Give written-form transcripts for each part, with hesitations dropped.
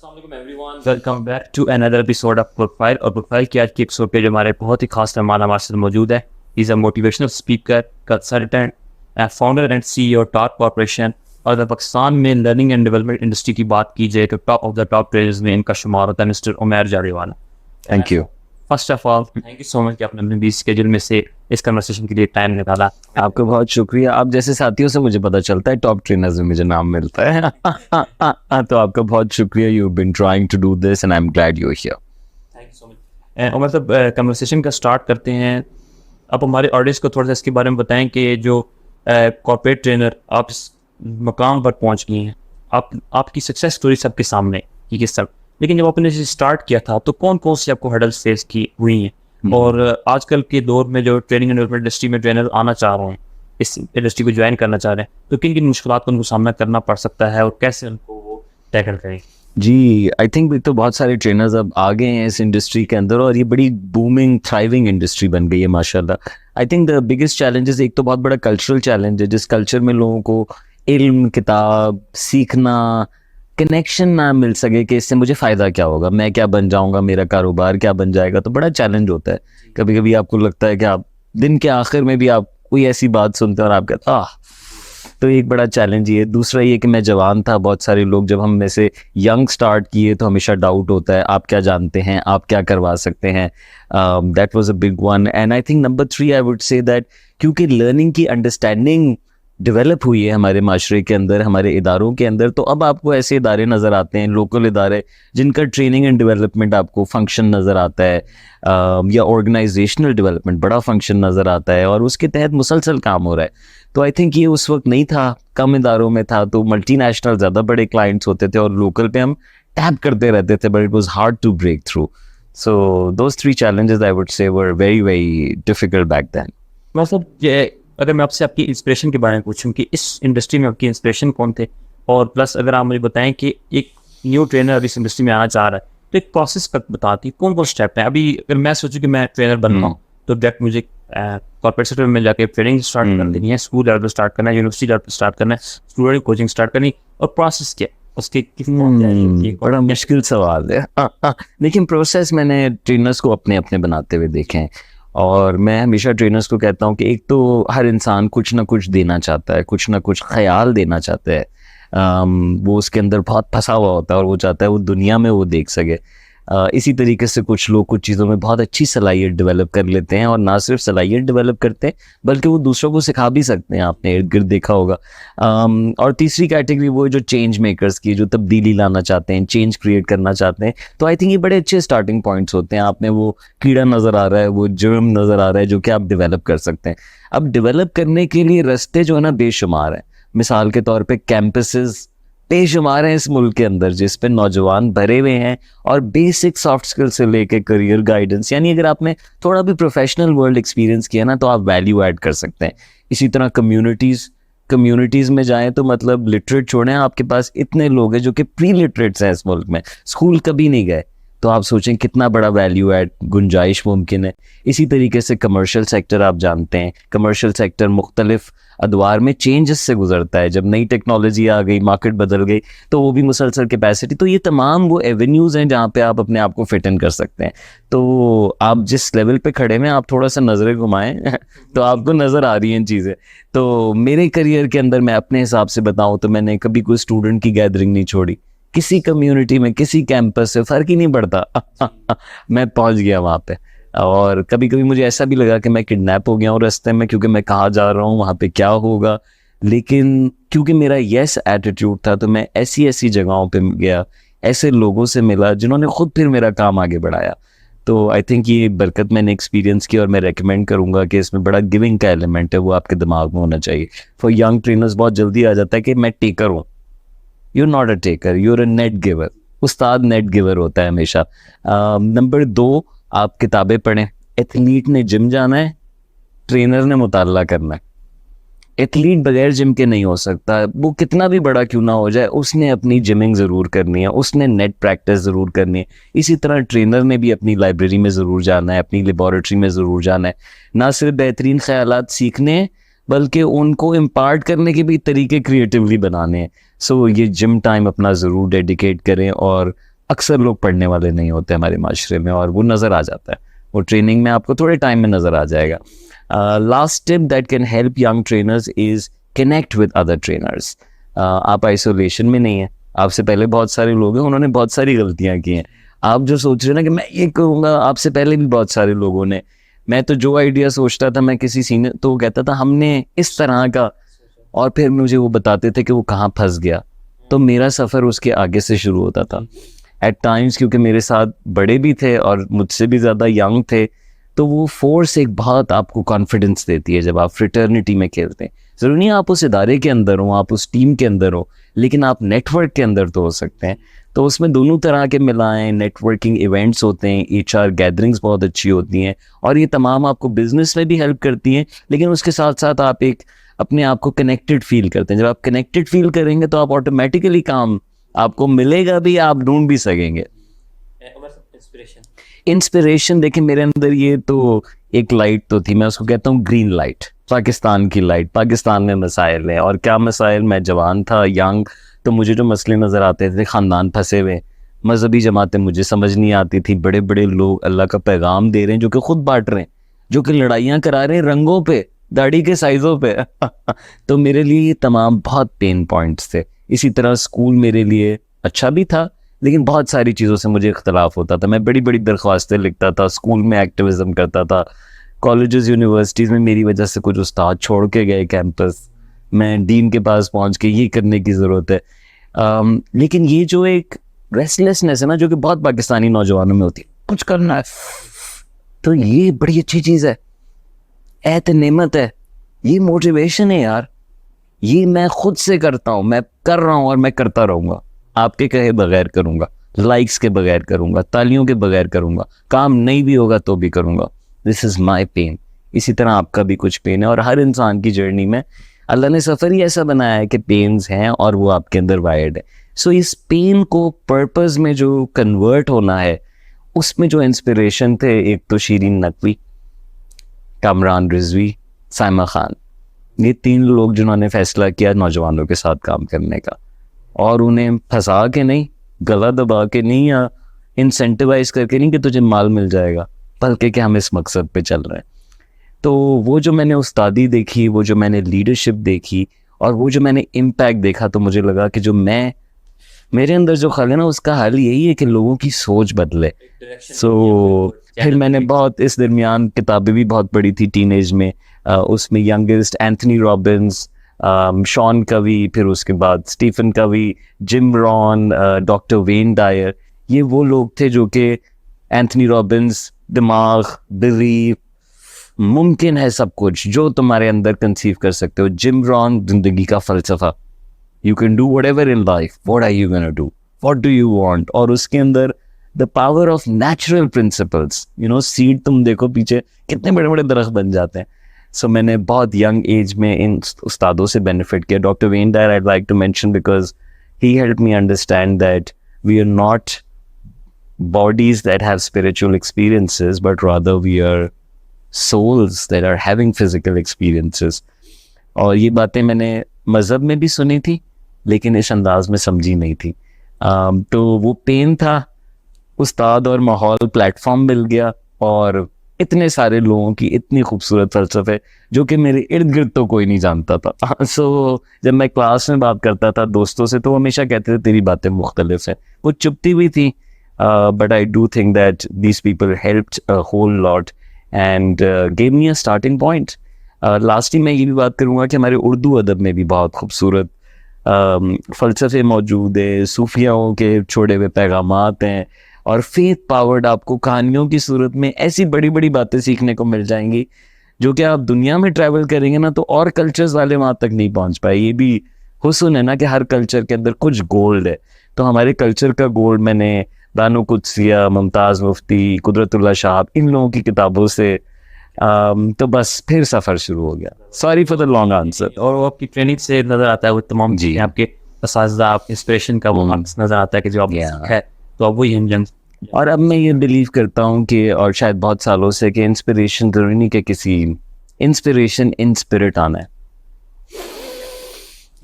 Welcome back to another episode of profile. और profile की आज की एपिसोड पे जो हमारे बहुत ही खास मेहमान हमारे साथ मौजूद है, is a motivational speaker, consultant, founder and CEO top corporation. और अगर पाकिस्तान में लर्निंग एंड डेवलपमेंट इंडस्ट्री की बात की जाए तो top of the top trainers में इनका शुमार होता है mister Umair Jadiwala. Thank you. First of all thank you so much कि आपने अपने बिजी स्केड्यूल में से इस कन्वर्सेशन के लिए टाइम निकाला। आपका बहुत शुक्रिया। आप जैसे साथियों से मुझे पता चलता है टॉप ट्रेनर्स में मुझे नाम मिलता है तो आपका बहुत शुक्रिया। You been trying to do this and I am glad you are here. Thank you so much. और मतलब कन्वर्सेशन का स्टार्ट करते हैं। आप हमारे ऑडियंस को थोड़ा सा इसके बारे में बताएं कि जो कॉर्पोरेट ट्रेनर आप इस मकाम पर पहुंच गए हैं, आपकी सक्सेस स्टोरी सबके सामने कि किस तरह, लेकिन जब आपने स्टार्ट किया था तो कौन कौन सी आपको हर्डल्स फेस की हुई हैं, और आजकल के दौर में जो ट्रेनिंग एंड डेवलपमेंट इंडस्ट्री में ट्रेनर आना चाह रहे हैं, इस इंडस्ट्री को ज्वाइन करना चाह रहे हैं, तो किन किन मुश्किलात का उनको सामना करना पड़ सकता है और कैसे उनको वो टैकल करें? जी, आई थिंक तो बहुत सारे ट्रेनर्स अब आ गए हैं इस इंडस्ट्री के अंदर और ये बड़ी बूमिंग थ्राइविंग इंडस्ट्री बन गई है माशाल्लाह। I think the biggest challenges, एक तो बहुत बड़ा कल्चरल चैलेंज है, जिस कल्चर में लोगों को इल्म, किताब, सीखना, कनेक्शन ना मिल सके कि इससे मुझे फ़ायदा क्या होगा, मैं क्या बन जाऊंगा, मेरा कारोबार क्या बन जाएगा, तो बड़ा चैलेंज होता है। कभी कभी आपको लगता है कि आप दिन के आखिर में भी आप कोई ऐसी बात सुनते हैं और आप कहते हैं तो एक बड़ा चैलेंज ये है। दूसरा ये कि मैं जवान था, बहुत सारे लोग जब हम में से यंग स्टार्ट किए तो हमेशा डाउट होता है आप क्या जानते हैं, आप क्या करवा सकते हैं। That was a big one. And I think number 3 I would say that क्योंकि लर्निंग की अंडरस्टैंडिंग डेवलप हुई है हमारे माशरे के अंदर, हमारे इदारों के अंदर, तो अब आपको ऐसे इदारे नज़र आते हैं, लोकल इदारे जिनका ट्रेनिंग एंड डेवलपमेंट आपको फंक्शन नज़र आता है, या ऑर्गेनाइजेशनल डेवलपमेंट बड़ा फंक्शन नज़र आता है और उसके तहत मुसलसल काम हो रहा है। तो आई थिंक ये उस वक्त नहीं था, कम इदारों में था, तो मल्टीनेशनल ज़्यादा बड़े क्लाइंट्स होते थे और लोकल पे हम टैप करते रहते थे, but it was hard to break through. So those 3 challenges I would say were very very difficult back then. मतलब ये अगर मैं आपसे आपकी इंस्पिरेशन के बारे में पूछूं कि इस इंडस्ट्री में आपकी इंस्पिरेशन कौन थे, और प्लस अगर आप मुझे बताएं कि एक न्यू ट्रेनर इस इंडस्ट्री में आना चाह रहा है तो एक प्रोसेस बताती कौन कौन स्टेप है। अभी अगर मैं सोचूं कि मैं ट्रेनर बन रहा हूँ तो डायरेक्ट मुझे कॉर्पोरेट सेक्टर में जाके ट्रेनिंग स्टार्ट कर देनी है, स्कूल लेवल पर स्टार्ट करना है, यूनिवर्सिटी लेवल पर स्टार्ट करना है, स्टूडेंट कोचिंग स्टार्ट करनी, और प्रोसेस क्या उसके बड़ा मुश्किल सवाल है लेकिन प्रोसेस मैंने ट्रेनर्स को अपने अपने बनाते हुए देखे हैं। और मैं हमेशा ट्रेनर्स को कहता हूँ कि एक तो हर इंसान कुछ ना कुछ देना चाहता है, कुछ ना कुछ ख्याल देना चाहता है। वो उसके अंदर बहुत फंसा हुआ होता है और वो चाहता है वो दुनिया में वो देख सके। इसी तरीके से कुछ लोग कुछ चीज़ों में बहुत अच्छी सलाहियत डेवलप कर लेते हैं, और ना सिर्फ सलाहियत डेवलप करते हैं बल्कि वो दूसरों को सिखा भी सकते हैं, आपने इर्द गिर्द देखा होगा। और तीसरी कैटेगरी वो जो चेंज मेकर्स की, जो तब्दीली लाना चाहते हैं, चेंज क्रिएट करना चाहते हैं। तो आई थिंक ये बड़े अच्छे स्टार्टिंग पॉइंट्स होते हैं। आप में वो कीड़ा नज़र आ रहा है, वो जर्म नज़र आ रहा है जो कि आप डेवलप कर सकते हैं। अब डेवलप करने के लिए रास्ते जो है ना बेशुमार हैं। मिसाल के तौर पर कैंपसेस बेशुमार हैं इस मुल्क के अंदर जिस पे नौजवान भरे हुए हैं, और बेसिक सॉफ्ट स्किल से लेके करियर गाइडेंस, यानी अगर आपने थोड़ा भी प्रोफेशनल वर्ल्ड एक्सपीरियंस किया ना तो आप वैल्यू ऐड कर सकते हैं। इसी तरह कम्युनिटीज़ में जाएं तो मतलब लिटरेट छोड़ें, आपके पास इतने लोग हैं जो कि प्री लिटरेट्स हैं इस मुल्क में, स्कूल कभी नहीं गए, तो आप सोचें कितना बड़ा वैल्यू ऐड गुंजाइश मुमकिन है। इसी तरीके से कमर्शियल सेक्टर, आप जानते हैं कमर्शियल सेक्टर मुख्तलिफ अदवार में चेंजेस से गुजरता है। जब नई टेक्नोलॉजी आ गई, मार्केट बदल गई, तो वो भी मुसलसल कैपेसिटी, तो ये तमाम वो एवेन्यूज़ हैं जहाँ पे आप अपने आप को फिट इन कर सकते हैं। तो आप जिस लेवल पे खड़े में आप थोड़ा सा नज़रें घुमाएं तो आपको नज़र आ रही हैं चीज़ें। तो मेरे करियर के अंदर मैं अपने हिसाब से बताऊँ तो मैंने कभी कोई स्टूडेंट की गैदरिंग नहीं छोड़ी, किसी कम्युनिटी में, किसी कैंपस से, फ़र्क ही नहीं पड़ता मैं पहुंच गया वहाँ पे। और कभी कभी मुझे ऐसा भी लगा कि मैं किडनैप हो गया हूँ रास्ते में, क्योंकि मैं कहाँ जा रहा हूँ, वहाँ पे क्या होगा, लेकिन क्योंकि मेरा यस एटीट्यूड था तो मैं ऐसी ऐसी जगहों पे गया, ऐसे लोगों से मिला जिन्होंने खुद फिर मेरा काम आगे बढ़ाया। तो आई थिंक ये बरकत मैंने एक्सपीरियंस की, और मैं रेकमेंड करूँगा कि इसमें बड़ा गिविंग का एलिमेंट है, वो आपके दिमाग में होना चाहिए। फॉर यंग ट्रेनर्स बहुत जल्दी आ जाता है कि मैं टेकर हूँ। You not a taker, you are a net giver. उस्ताद नेट गिवर होता है हमेशा। नंबर 2, आप किताबें पढ़ें। एथलीट ने जिम जाना है, ट्रेनर ने मुताला करना है। एथलीट बगैर जिम के नहीं हो सकता, वो कितना भी बड़ा क्यों ना हो जाए, उसने अपनी जिमिंग ज़रूर करनी है, उसने नेट प्रैक्टिस ज़रूर करनी है। इसी तरह ट्रेनर ने भी अपनी लाइब्रेरी में ज़रूर जाना है, अपनी लेबॉरेटरी में ज़रूर जाना है, ना सिर्फ बेहतरीन ख्यालात सीखने बल्कि उनको इम्पार्ट करने के भी तरीके क्रिएटिवली बनाने हैं। सो ये जिम टाइम अपना ज़रूर डेडिकेट करें, और अक्सर लोग पढ़ने वाले नहीं होते हमारे माशरे में, और वो नज़र आ जाता है, वो ट्रेनिंग में आपको थोड़े टाइम में नज़र आ जाएगा. Last tip that can help young trainers is connect with other trainers. आप आइसोलेशन में नहीं है, आपसे पहले बहुत सारे लोग हैं, उन्होंने बहुत सारी गलतियाँ की हैं. आप जो सोच रहे हैं ना कि मैं ये करूँगा, आपसे पहले भी बहुत सारे लोगों ने, मैं तो जो आइडिया सोचता था मैं किसी सीनियर, तो वो कहता था हमने इस तरह का, और फिर मुझे वो बताते थे कि वो कहाँ फंस गया. तो मेरा सफ़र उसके आगे से शुरू होता था. एट टाइम्स क्योंकि मेरे साथ बड़े भी थे और मुझसे भी ज़्यादा यंग थे, तो वो फोर्स एक बहुत आपको कॉन्फिडेंस देती है जब आप फ्रेटर्निटी में खेलते हैं. ज़रूरी नहीं आप उस इदारे के अंदर हो, आप उस टीम के अंदर हो, लेकिन आप नेटवर्क के अंदर तो हो सकते हैं. तो उसमें दोनों तरह के मिलाएं, नेटवर्किंग इवेंट्स होते हैं, HR गैदरिंग्स बहुत अच्छी होती हैं, और ये तमाम आपको बिजनेस में भी हेल्प करती हैं, लेकिन उसके साथ साथ आप एक अपने आप को कनेक्टेड फील करते हैं. जब आप कनेक्टेड फील करेंगे तो आप ऑटोमेटिकली काम आपको मिलेगा भी, आप ढूंढ भी सकेंगे. इंस्पिरेशन देखिए मेरे अंदर ये तो एक लाइट तो थी, मैं उसको कहता हूँ ग्रीन लाइट, पाकिस्तान की लाइट. पाकिस्तान में मसाइल हैं, और क्या मसाइल, मैं जवान था, यंग, तो मुझे जो मसले नज़र आते थे, ख़ानदान फंसे हुए, मजहबी जमातें मुझे समझ नहीं आती थी, बड़े बड़े लोग अल्लाह का पैगाम दे रहे हैं जो कि खुद बांट रहे हैं, जो कि लड़ाइयाँ करा रहे हैं रंगों पे, दाढ़ी के साइज़ों पे. तो मेरे लिए ये तमाम बहुत पेन पॉइंट्स थे. इसी तरह स्कूल मेरे लिए अच्छा भी था, लेकिन बहुत सारी चीज़ों से मुझे इख्तलाफ होता था. मैं बड़ी बड़ी दरख्वास्तें लिखता था, स्कूल में एक्टिविज़म करता था, कॉलेजेस यूनिवर्सिटीज़ में मेरी वजह से कुछ उस्ताद छोड़ के गए कैंपस, मैं डीन के पास पहुंच के ये करने की ज़रूरत है. लेकिन ये जो एक रेस्टलेसनेस है ना, जो कि बहुत पाकिस्तानी नौजवानों में होती है, कुछ करना है, तो ये बड़ी अच्छी चीज़ है, एत नेमत है, ये मोटिवेशन है यार. ये मैं खुद से करता हूँ, मैं कर रहा हूँ और मैं करता रहूँगा, आपके कहे बगैर करूँगा, लाइक्स के बगैर करूँगा, तालियों के बगैर करूँगा, काम नहीं भी होगा तो भी करूँगा. This is my pen. इसी तरह आपका भी कुछ पेन है, और हर इंसान की जर्नी में अल्लाह ने सफ़र ही ऐसा बनाया है कि पेन्स हैं और वो आपके अंदर वायर्ड है. सो इस पेन को पर्पस में जो कन्वर्ट होना है, उसमें जो इंस्पिरेशन थे, एक तो शीरीन नकवी, कामरान रिजवी, साइमा खान, ये 3 लोग जिन्होंने फैसला किया नौजवानों के साथ काम करने का, और उन्हें फंसा के नहीं, गला दबा के नहीं, या इंसेंटिवाइज करके नहीं कि तुझे माल मिल जाएगा, बल्कि कि हम इस मकसद पे चल रहे हैं. तो वो जो मैंने उस्तादी देखी, वो जो मैंने लीडरशिप देखी, और वो जो मैंने इम्पैक्ट देखा, तो मुझे लगा कि जो मेरे अंदर जो खल है ना, उसका हल यही है कि लोगों की सोच बदले. सो फिर मैंने बहुत इस दरमियान किताबें भी बहुत पढ़ी थी टीनेज में. उसमें यंगेस्ट एंथनी रॉबिन्स, शॉन कवी, फिर उसके बाद Stephen Covey, Jim Rohn, doctor Wayne Dyer, ये वो लोग थे जो कि एंथनी रॉबिन्स, दिमाग, बिलीफ, मुमकिन है सब कुछ जो तुम्हारे अंदर कंसीव कर सकते हो. जिम रॉन, जिंदगी का फलसफा, you can do whatever in life, what are you gonna do, what do you want. और उसके अंदर the power of natural principles, you know, seed तुम देखो पीछे कितने बड़े बड़े दरख्त बन जाते हैं. सो मैंने बहुत यंग एज में इन उस्तादों से बेनिफिट किया. Doctor Wayne Dyer I'd like to mention because he helped me understand that we are not bodies that have spiritual experiences, but rather we are souls that are having physical experiences. और ये बातें मैंने मज़हब में भी सुनी थी, लेकिन इस अंदाज में समझी नहीं थी. तो वो पेन था, उस्ताद और माहौल, प्लेटफॉर्म मिल गया, और इतने सारे लोगों की इतनी खूबसूरत फ़लसफ़े जो कि मेरे इर्द गिर्द तो कोई नहीं जानता था. सो जब मैं क्लास में बात करता था दोस्तों से, तो हमेशा कहते थे तेरी बातें मुख्तलिफ हैं. वो चुपती हुई थी, but I do think that these people helped a whole lot and gave me a starting point. Lastly मैं ये भी बात करूँगा कि हमारे उर्दू अदब में भी बहुत खूबसूरत फ़लसफ़े मौजूद है, सूफियाओं के छोड़े हुए पैगामात हैं, और फेथ पावर्ड आपको कहानियों की सूरत में ऐसी बड़ी बड़ी बातें सीखने को मिल जाएंगी जो कि आप दुनिया में ट्रैवल करेंगे ना, तो और कल्चर्स वाले वहाँ तक नहीं पहुँच पाए. ये भी हुस्न है ना कि हर कल्चर के अंदर कुछ गोल्ड है. तो हमारे कल्चर का गोल्ड मैंने बानो कुदसिया, मुमताज़ मुफ्ती, कुदरतुल्लाह शाह, इन लोगों की किताबों से तो बस फिर सफ़र शुरू हो गया. Sorry for the long answer. और वो आपकी ट्रेनिंग से नज़र आता है, वो तमाम जी. आपके असातिज़ा, आप इंस्पिरेशन का वो नज़र आता है कि जो आप है, तो अब वही हम जंग. और अब मैं ये बिलीव करता हूँ कि, और शायद बहुत सालों से, कि इंस्पिरेशन ज़रूरी नहीं कि किसी इंस्पिरेशन इन स्पिरिट आना है.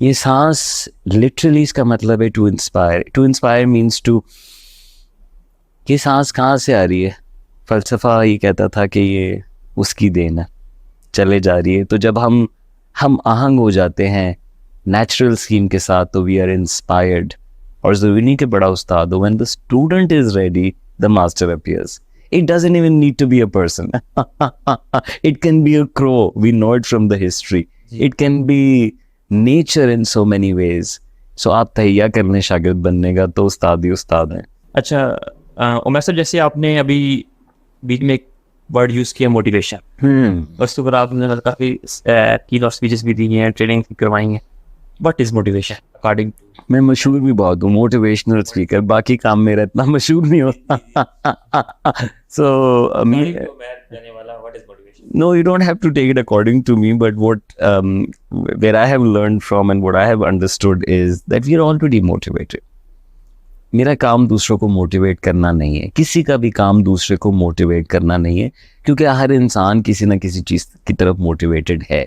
ये सांस लिटरली इसका मतलब है to inspire. To inspire means to ये सांस कहाँ से आ रही है? फ़लसफ़ा ये कहता था कि ये उसकी देन है, चले जा रही है। तो जब हम आहंग हो जाते हैं नेचुरल स्कीम के साथ तो वी आर इंस्पायर्ड। और ज़रूरी के बड़ा उस्ताद हो, when the student is ready the master appears. It doesn't even need to be a person. It can be a crow. We know it from the history. It can be nature in so many ways. So आप तैयार करने शागिर्द बनने का तो उस्ताद ही उस्ताद हैं। अच्छा Umar sir, जैसे आपने अभी बीच में एक वर्ड यूज़ किया मोटिवेशन, उसके ऊपर आपने काफ़ी की और स्पीचेस भी दी हैं, ट्रेनिंग भी करवाई हैं। What is motivation according? मैं मशहूर भी बहुत हूँ, मोटिवेशनल स्पीकर, बाकी काम मेरा इतना मशहूर नहीं होता। So no, you don't have to take it according to me, but what where I have learned from and what I have understood is that we are already motivated. मेरा काम दूसरों को मोटिवेट करना नहीं है, किसी का भी काम दूसरे को मोटिवेट करना नहीं है, क्योंकि हर इंसान किसी ना किसी चीज़ की तरफ मोटिवेटेड है।